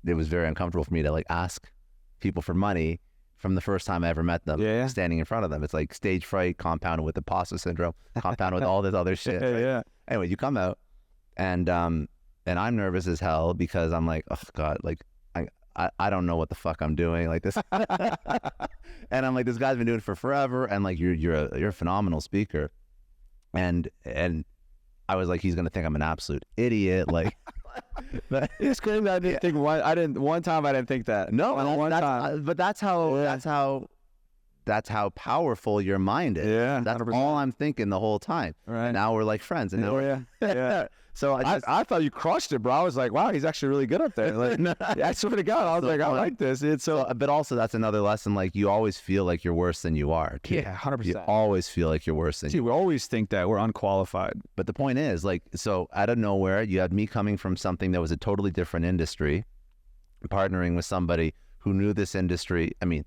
it was very uncomfortable for me to like ask people for money from the first time I ever met them, standing in front of them. It's like stage fright compounded with imposter syndrome, compounded with all this other shit. Right? Anyway, you come out and I'm nervous as hell because I'm like, oh God, like I don't know what the fuck I'm doing like this. And I'm like, this guy's been doing it for forever. And like, you're a phenomenal speaker. And I was like, he's going to think I'm an absolute idiot. Like, but it's crazy. I didn't think one time I didn't think that. No, but that's how powerful your mind is. Yeah. That's 100%. all I'm thinking the whole time. Right. And now we're like friends. And now So I thought you crushed it, bro. I was like, wow, he's actually really good up there. Like, I swear to God, I was like, I like this. It's but also that's another lesson. Like you always feel like you're worse than you are. Too. Yeah, 100%. You always feel like you're worse than you. We always think that we're unqualified. But the point is, like, so out of nowhere, you had me coming from something that was a totally different industry, partnering with somebody who knew this industry. I mean,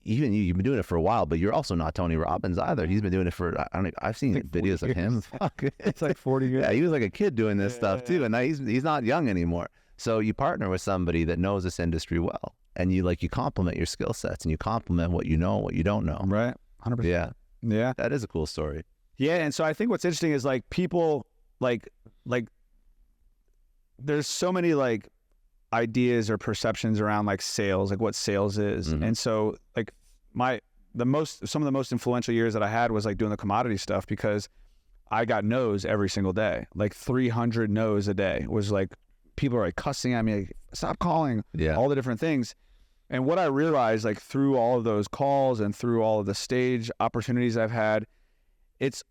even you've been doing it for a while, but you're also not Tony Robbins either. He's been doing it for, I've seen videos of him. Fuck. It's like 40 years. Yeah, he was like a kid doing this stuff too. And now he's not young anymore. So you partner with somebody that knows this industry well. And you complement your skill sets and you complement what you know and what you don't know. Right. 100%. Yeah. Yeah. That is a cool story. Yeah. And so I think what's interesting is like people like there's so many like ideas or perceptions around like sales, like what sales is. Mm-hmm. And so like some of the most influential years that I had was like doing the commodity stuff because I got no's every single day, like 300 no's a day. It was like, people are like cussing at me, like, stop calling, all the different things. And what I realized like through all of those calls and through all of the stage opportunities I've had, it's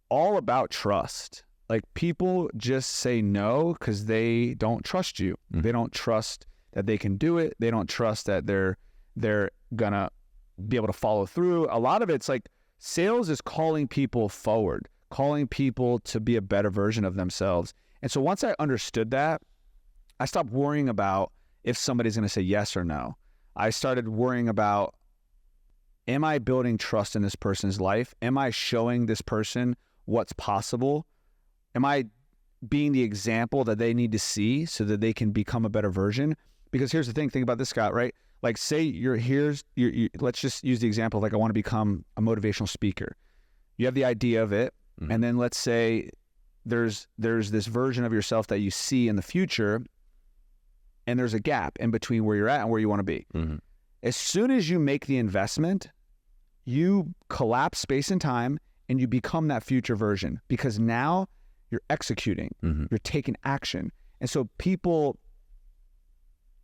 all about trust. Like people just say no because they don't trust you. Mm-hmm. They don't trust that they can do it. They don't trust that they're gonna be able to follow through. A lot of it's like sales is calling people forward, calling people to be a better version of themselves. And so once I understood that, I stopped worrying about if somebody's gonna say yes or no. I started worrying about, am I building trust in this person's life? Am I showing this person what's possible? Am I being the example that they need to see so that they can become a better version? Because here's the thing, think about this, Scott, right? Like say let's just use the example, like I want to become a motivational speaker. You have the idea of it. Mm-hmm. And then let's say there's this version of yourself that you see in the future and there's a gap in between where you're at and where you want to be. Mm-hmm. As soon as you make the investment, you collapse space and time and you become that future version because now you're executing, you're taking action. And so people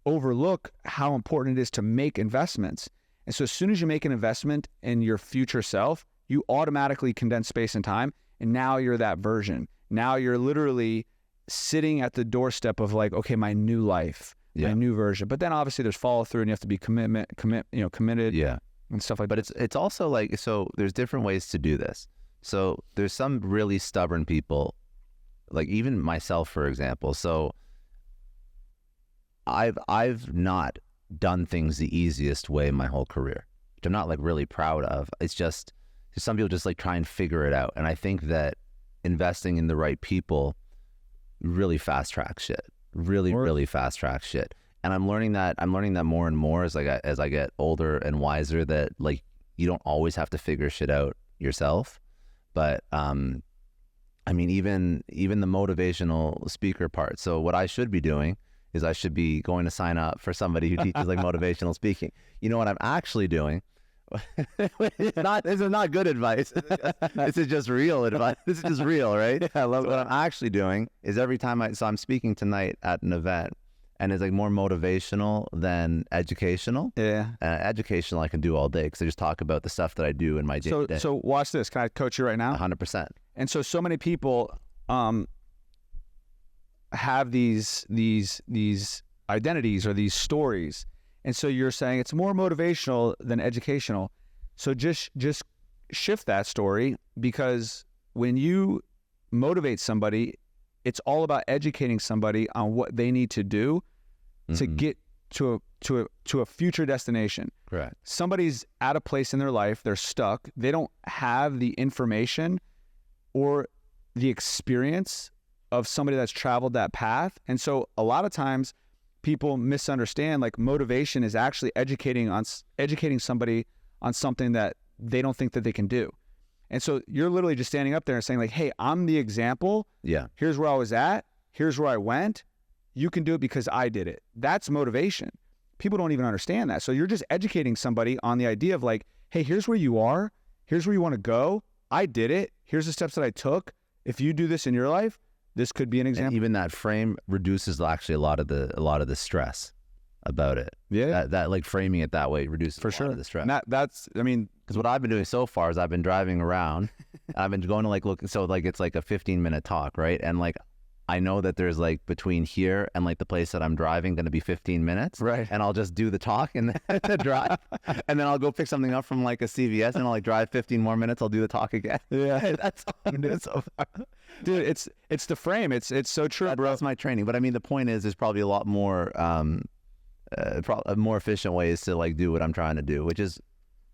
overlook how important it is to make investments. And so as soon as you make an investment in your future self, you automatically condense space and time. And now you're that version. Now you're literally sitting at the doorstep of like, okay, my new life, my new version. But then obviously there's follow through and you have to be committed, and stuff like that. But it's also like, so there's different ways to do this. So there's some really stubborn people, like even myself, for example. So I've not done things the easiest way in my whole career, which I'm not like really proud of. It's just some people just like try and figure it out. And I think that investing in the right people really fast track shit, really fast track shit. And I'm learning that more and more as I get older and wiser, that like you don't always have to figure shit out yourself. But I mean, even the motivational speaker part. So what I should be doing is I should be going to sign up for somebody who teaches like motivational speaking. You know what I'm actually doing? This is not good advice. This is just real advice. This is just real, right? Yeah, I love it. What I'm actually doing is every time I'm speaking tonight at an event, And it's like more motivational than educational. Yeah. Educational I can do all day because I just talk about the stuff that I do in my day-to-day. So watch this. Can I coach you right now? 100%. And so many people have these identities or these stories. And so you're saying it's more motivational than educational. So just shift that story, because when you motivate somebody, it's all about educating somebody on what they need to do to get to a future destination. Correct. Somebody's at a place in their life, they're stuck, they don't have the information or the experience of somebody that's traveled that path. And so a lot of times people misunderstand, like, motivation is actually educating somebody on something that they don't think that they can do. And so you're literally just standing up there and saying, like, hey, I'm the example. Yeah. Here's where I was at. Here's where I went. You can do it because I did it. That's motivation. People don't even understand that. So you're just educating somebody on the idea of, like, hey, here's where you are. Here's where you want to go. I did it. Here's the steps that I took. If you do this in your life, this could be an example. And even that frame reduces actually a lot of the stress about it. Yeah. That like framing it that way reduces For a lot of the stress. And that's, I mean, because what I've been doing so far is I've been driving around. I've been going to like look. So like it's like a 15-minute talk, right? And like I know that there's like between here and like the place that I'm driving going to be 15 minutes. Right. And I'll just do the talk and the drive. And then I'll go pick something up from like a CVS and I'll like drive 15 more minutes. I'll do the talk again. Yeah. That's all I'm doing so far. Dude, it's the frame. It's so true, bro. That's my training. But I mean, the point is, there's probably a lot more, more efficient ways to like do what I'm trying to do, which is,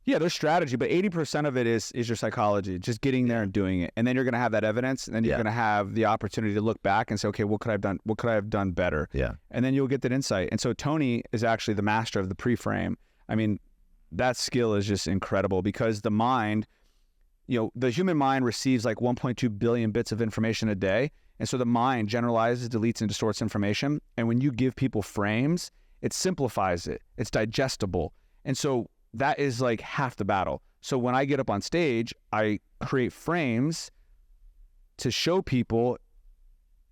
yeah, there's strategy, but 80% of it is your psychology, just getting there and doing it. And then you're going to have that evidence, and then you're going to have the opportunity to look back and say, okay, what could I have done? What could I have done better? Yeah. And then you'll get that insight. And so Tony is actually the master of the pre-frame. I mean, that skill is just incredible, because the mind, the human mind receives like 1.2 billion bits of information a day. And so the mind generalizes, deletes, and distorts information. And when you give people frames, it simplifies it. It's digestible. And so that is like half the battle. So when I get up on stage, I create frames to show people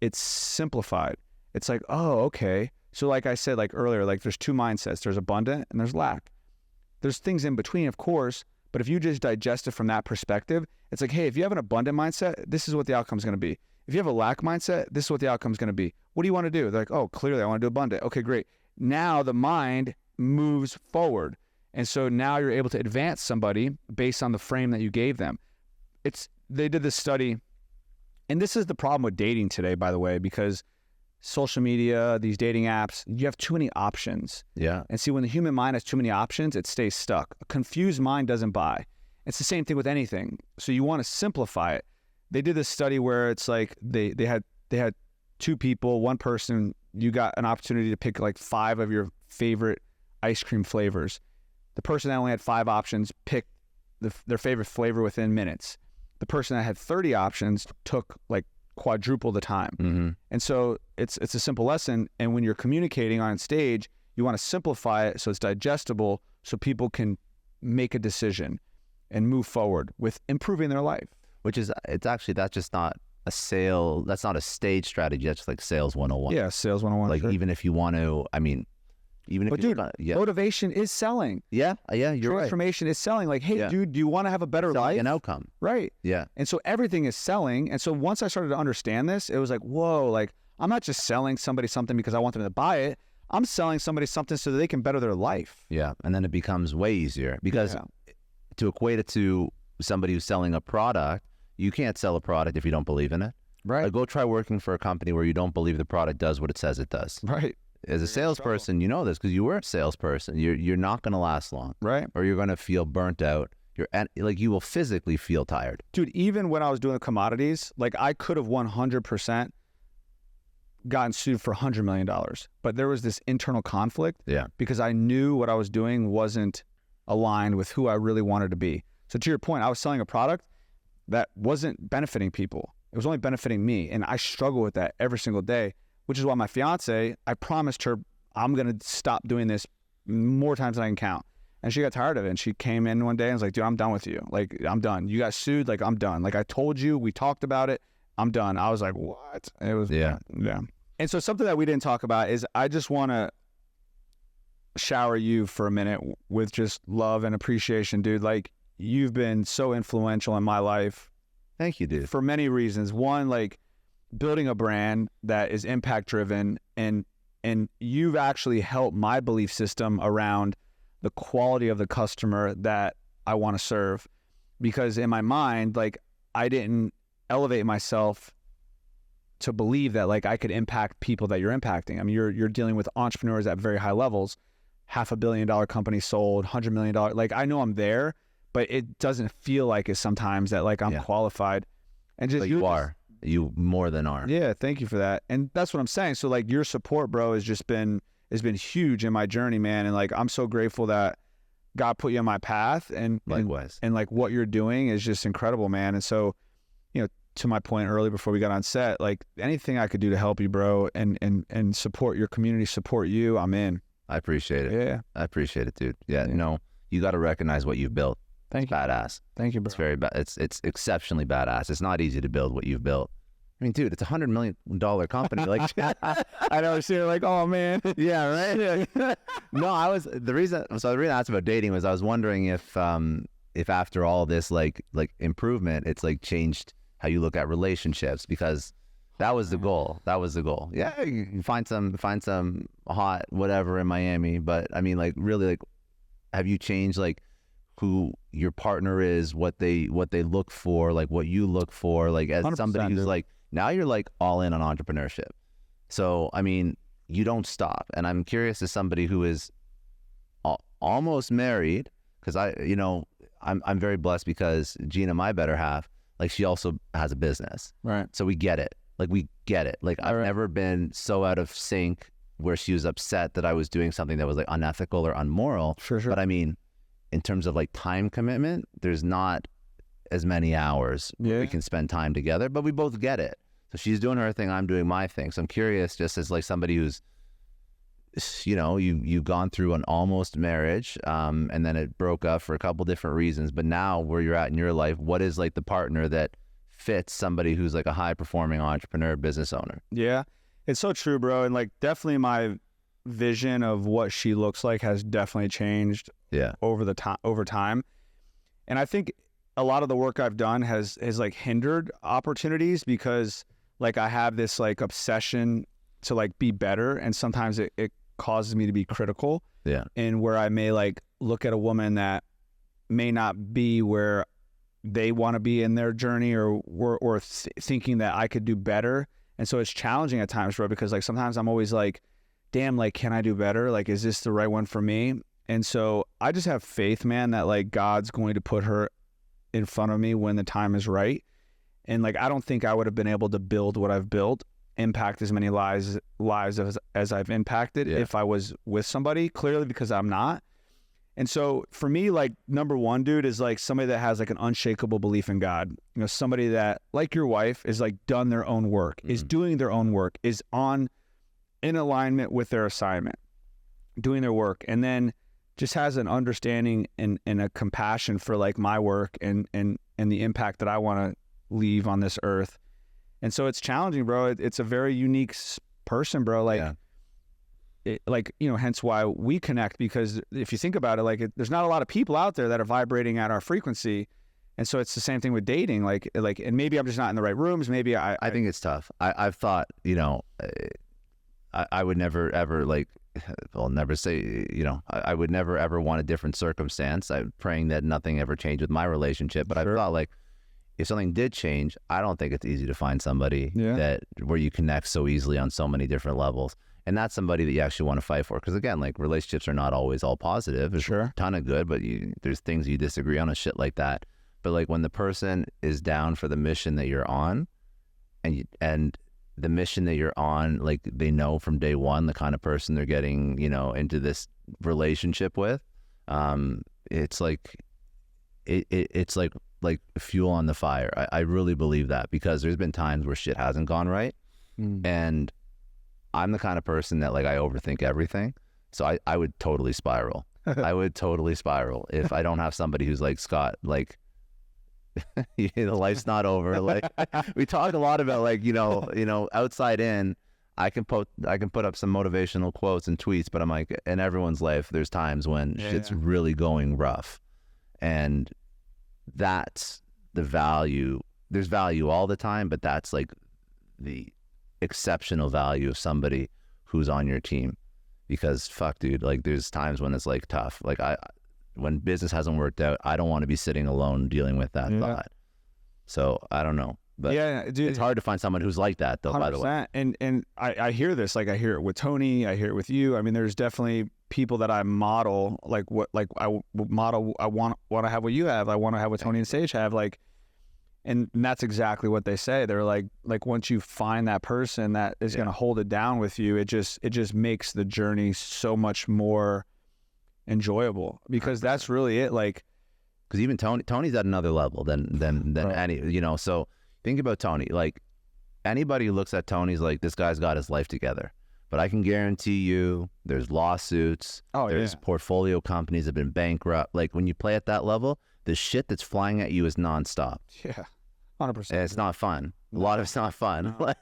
it's simplified. It's like, oh, okay. So like I said, like earlier, like there's two mindsets. There's abundant and there's lack. There's things in between, of course, but if you just digest it from that perspective, it's like, hey, if you have an abundant mindset, this is what the outcome is going to be. If you have a lack mindset, this is what the outcome is going to be. What do you want to do? They're like, oh, clearly I want to do abundant. Okay, great. Now the mind moves forward. And so now you're able to advance somebody based on the frame that you gave them. They did this study, and this is the problem with dating today, by the way, because social media, these dating apps, you have too many options. yeah. And see, when the human mind has too many options, it stays stuck. A confused mind doesn't buy. It's the same thing with anything. So you want to simplify it. They did this study where it's like they had two people, one person, you got an opportunity to pick like 5 of your favorite ice cream flavors. The person that only had 5 options picked their favorite flavor within minutes. The person that had 30 options took like quadruple the time. Mm-hmm. And so it's a simple lesson. And when you're communicating on stage, you want to simplify it so it's digestible, so people can make a decision and move forward with improving their life. Which is, that's just not a sale. That's not a stage strategy. That's just like sales 101. Yeah, sales 101. Like sure. even if you want to, I mean, even if But you dude, motivation is selling. yeah, you're right. Transformation is selling. Like, hey, dude, do you want to have a better Selling life? an outcome. Right. Yeah. And so everything is selling. And so once I started to understand this, it was like, whoa, like I'm not just selling somebody something because I want them to buy it. I'm selling somebody something so that they can better their life. Yeah. And then it becomes way easier because to equate it to somebody who's selling a product, you can't sell a product if you don't believe in it. Right. Like, go try working for a company where you don't believe the product does what it says it does. Right. As a salesperson, you know this because you were a salesperson. You're not going to last long. Right. Or you're going to feel burnt out. You will physically feel tired. Dude, even when I was doing the commodities, like I could have 100% gotten sued for $100 million. But there was this internal conflict because I knew what I was doing wasn't aligned with who I really wanted to be. So to your point, I was selling a product that wasn't benefiting people. It was only benefiting me. And I struggle with that every single day, which is why my fiance, I promised her I'm going to stop doing this more times than I can count. And she got tired of it. And she came in one day and was like, dude, I'm done with you. Like, I'm done. You got sued. Like, I'm done. Like, I told you, we talked about it. I'm done. I was like, what? It was, yeah. And so something that we didn't talk about is I just want to shower you for a minute with just love and appreciation, dude. Like, you've been so influential in my life. Thank you, dude. For many reasons. One, like building a brand that is impact driven, and you've actually helped my belief system around the quality of the customer that I want to serve. Because in my mind, like, I didn't elevate myself to believe that like I could impact people that you're impacting. I mean, you're dealing with entrepreneurs at very high levels, $500 million company sold, $100 million. Like, I know I'm there, but it doesn't feel like it sometimes that like I'm qualified. And just, but you more than are. Yeah. Thank you for that. And that's what I'm saying. So like, your support, bro, has been huge in my journey, man. And like, I'm so grateful that God put you on my path, and likewise. And like, what you're doing is just incredible, man. And so, you know, to my point earlier before we got on set, like, anything I could do to help you, bro, and support your community, support you, I'm in. I appreciate it. Yeah. I appreciate it, dude. Yeah. You know, you got to recognize what you've built. Thank you. Badass. Thank you, bro. It's very it's exceptionally badass. It's not easy to build what you've built. I mean, dude, it's $100 million company. Like, I know. So you're like, oh man. Yeah, right. Yeah. No, the reason I asked about dating was I was wondering if after all this like improvement, it's like changed how you look at relationships, because that was the goal. Yeah, you can find some hot whatever in Miami, but I mean, like, really, like, have you changed like who your partner is, what they look for, like what you look for, like as somebody who's like, now you're like all in on entrepreneurship. So, I mean, you don't stop. And I'm curious, as somebody who is almost married, because I'm very blessed because Gina, my better half, like, she also has a business. Right. So we get it. Like, I've never been so out of sync where she was upset that I was doing something that was like unethical or unmoral. Sure. But I mean, in terms of like time commitment, there's not as many hours we can spend time together, but we both get it. So she's doing her thing, I'm doing my thing. So I'm curious, just as like somebody who's, you know, you've gone through an almost marriage, and then it broke up for a couple different reasons, but now where you're at in your life, what is like the partner that fits somebody who's like a high performing entrepreneur, business owner? Yeah, it's so true, bro. And like, definitely my vision of what she looks like has definitely changed over time. And I think a lot of the work I've done has like hindered opportunities, because like I have this like obsession to like be better, and sometimes it causes me to be critical. Yeah. And where I may like look at a woman that may not be where they want to be in their journey, or thinking that I could do better. And so it's challenging at times, bro, because like sometimes I'm always like, damn, like, can I do better? Like, is this the right one for me? And so I just have faith, man, that like God's going to put her in front of me when the time is right. And like, I don't think I would have been able to build what I've built, impact as many lives as I've impacted if I was with somebody, clearly, because I'm not. And so for me, like, number one, dude, is like somebody that has like an unshakable belief in God. You know, somebody that, like your wife, is like done their own work, is doing their own work, is in alignment with their assignment, doing their work, and then just has an understanding and a compassion for like my work and the impact that I want to leave on this earth. And so it's challenging, bro. It's a very unique person, bro. Like, like, you know, hence why we connect, because if you think about it, like, there's not a lot of people out there that are vibrating at our frequency. And so it's the same thing with dating. Like, and maybe I'm just not in the right rooms. Maybe I think it's tough. I've thought, you know, I would never ever like, I'll never say, you know, I would never ever want a different circumstance. I'm praying that nothing ever changed with my relationship. But I've thought, like, if something did change, I don't think it's easy to find somebody that where you connect so easily on so many different levels. And that's somebody that you actually want to fight for. Because again, like, relationships are not always all positive. There's a ton of good, but there's things you disagree on and shit like that. But like, when the person is down for the mission that you're on, and the mission that you're on, like, they know from day one the kind of person they're getting, you know, into this relationship with, it's like it's like fuel on the fire. I really believe that, because there's been times where shit hasn't gone right, and I'm the kind of person that, like, I overthink everything, so I would totally spiral. I would totally spiral if I don't have somebody who's like, Scott, like, the life's not over. Like, we talk a lot about, like, you know, outside in, I can put up some motivational quotes and tweets, but I'm like, in everyone's life, there's times when shit's really going rough, and that's the value. There's value all the time, but that's like the exceptional value of somebody who's on your team. Because fuck, dude, like there's times when it's like tough. Like when business hasn't worked out, I don't want to be sitting alone dealing with that thought. So I don't know, but dude, it's hard to find someone who's like that though. 100%. By the way, and I hear this, like I hear it with Tony, I hear it with you. I mean, there's definitely people that I model, like I model. I want to have what you have. I want to have what Tony and Sage have. Like. And that's exactly what they say. They're like once you find that person that is going to hold it down with you, it just makes the journey so much more enjoyable, because that's really it. Like, because even Tony's at another level than any, you know. So think about Tony. Like anybody who looks at Tony's like, this guy's got his life together. But I can guarantee you, there's lawsuits. There's portfolio companies that have been bankrupt. Like when you play at that level, the shit that's flying at you is nonstop. Yeah, 100%. It's not fun. A lot of it's not fun. No.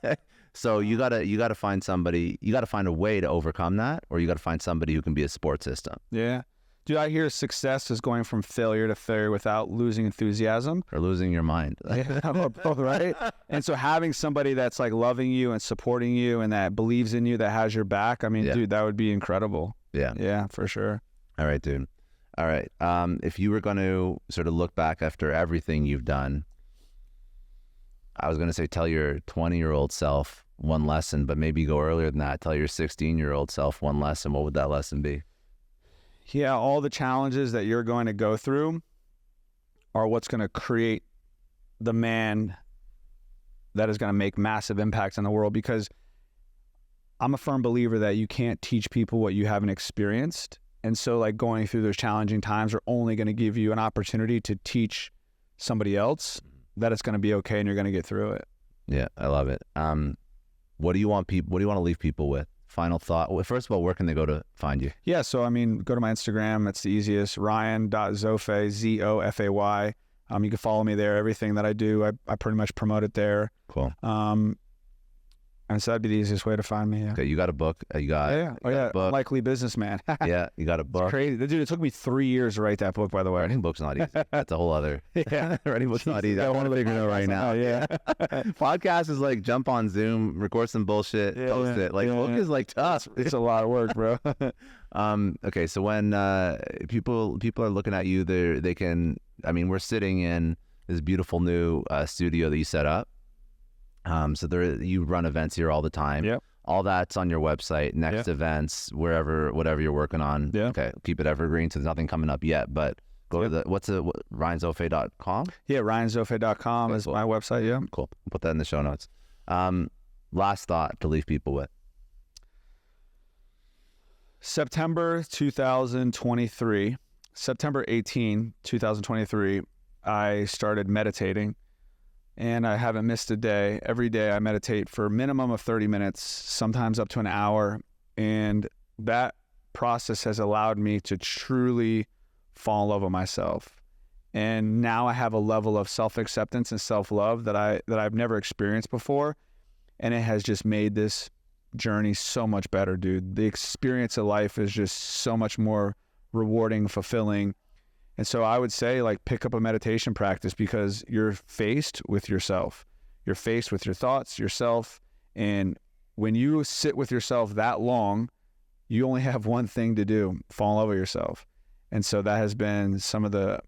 So you gotta find somebody. You gotta find a way to overcome that, or you gotta find somebody who can be a support system. Yeah, dude. I hear success is going from failure to failure without losing enthusiasm or losing your mind. Yeah, both, right? And so having somebody that's like loving you and supporting you and that believes in you, that has your back. I mean, dude, that would be incredible. Yeah, for sure. All right, dude. All right. If you were going to sort of look back after everything you've done, I was going to say tell your 20-year-old self one lesson, but maybe go earlier than that. Tell your 16-year-old self one lesson. What would that lesson be? Yeah, all the challenges that you're going to go through are what's going to create the man that is going to make massive impacts in the world, because I'm a firm believer that you can't teach people what you haven't experienced. And so like going through those challenging times are only going to give you an opportunity to teach somebody else that it's going to be okay and you're going to get through it. Yeah, I love it. What do you want to leave people with? Final thought. Well, first of all, where can they go to find you? Yeah, so I mean, go to my Instagram. That's the easiest. Ryan.Zofay, Zofay. You can follow me there. Everything that I do, I pretty much promote it there. Cool. And so that'd be the easiest way to find me. Yeah. Okay, you got a book. You got a book. Likely Businessman. Yeah, you got a book. It's crazy. Dude, it took me 3 years to write that book, by the way. Writing books not easy. That's a whole other. Writing books not easy. I want to figure it out right now. Podcast is like jump on Zoom, record some bullshit, post it. Like book is like tough. It's a lot of work, bro. Okay, so when people are looking at you, they can. I mean, we're sitting in this beautiful new studio that you set up. So you run events here all the time. Yep. All that's on your website, next events, whatever you're working on. Yeah. Okay. Keep it evergreen. So there's nothing coming up yet, but go to RyanZofay.com? Yeah. RyanZofay.com is my website. Yeah. Cool. I'll put that in the show notes. Last thought to leave people with. September 18, 2023, I started meditating. And I haven't missed a day. Every day I meditate for a minimum of 30 minutes, sometimes up to an hour. And that process has allowed me to truly fall in love with myself. And now I have a level of self-acceptance and self-love that I've never experienced before. And it has just made this journey so much better, dude. The experience of life is just so much more rewarding, fulfilling. And so I would say, like, pick up a meditation practice, because you're faced with yourself. You're faced with your thoughts, yourself. And when you sit with yourself that long, you only have one thing to do: fall in love with yourself. And so that has been some of the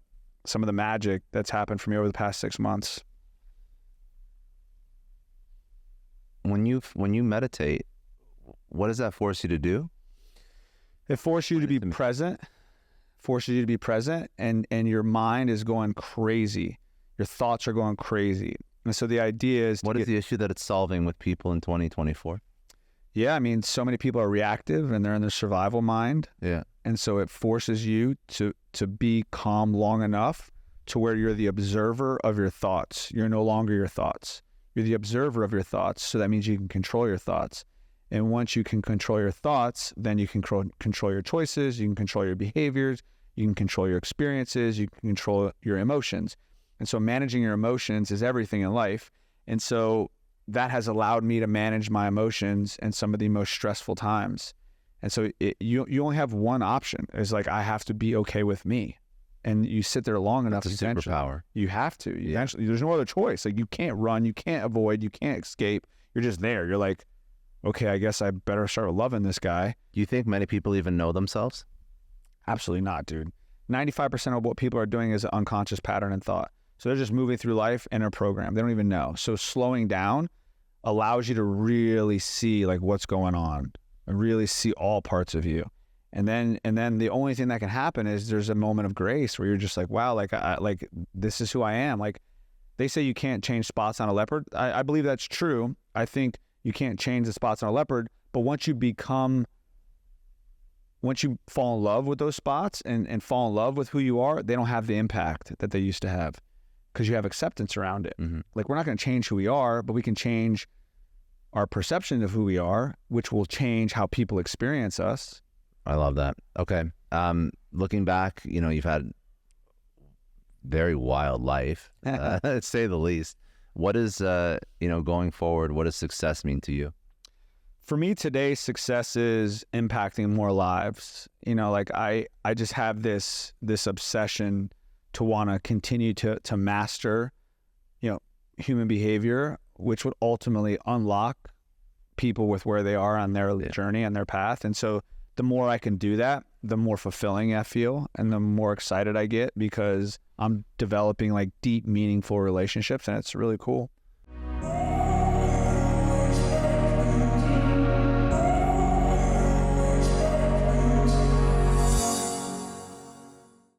magic that's happened for me over the past 6 months. When you meditate, what does that force you to do? It forces you to be present. Forces you to be present, and your mind is going crazy. Your thoughts are going crazy. And so the idea is... What is the issue that it's solving with people in 2024? Yeah, I mean, so many people are reactive and they're in their survival mind. Yeah. And so it forces you to be calm long enough to where you're the observer of your thoughts. You're no longer your thoughts. You're the observer of your thoughts. So that means you can control your thoughts. And once you can control your thoughts, then you can control your choices, you can control your behaviors, you can control your experiences, you can control your emotions. And so managing your emotions is everything in life. And so that has allowed me to manage my emotions in some of the most stressful times. And so you only have one option. It's like, I have to be okay with me. And you sit there long enough. It's a superpower. You have to. Eventually, there's no other choice. Like, you can't run, you can't avoid, you can't escape. You're just there. You're like, okay, I guess I better start loving this guy. Do you think many people even know themselves? Absolutely not, dude. 95% of what people are doing is an unconscious pattern and thought. So they're just moving through life in a program. They don't even know. So slowing down allows you to really see like what's going on and really see all parts of you. And then the only thing that can happen is there's a moment of grace where you're just like, wow, like this is who I am. Like, they say you can't change spots on a leopard. I believe that's true. I think you can't change the spots on a leopard, but once you fall in love with those spots and fall in love with who you are, they don't have the impact that they used to have because you have acceptance around it. Mm-hmm. Like, we're not going to change who we are, but we can change our perception of who we are, which will change how people experience us. I love that. Okay. Looking back, you've had very wild life, to say the least. What is, going forward, what does success mean to you? For me today, success is impacting more lives. Like I just have this obsession to want to continue to master, human behavior, which would ultimately unlock people with where they are on their journey and their path. And so the more I can do that, the more fulfilling I feel and the more excited I get because I'm developing like deep, meaningful relationships, and it's really cool.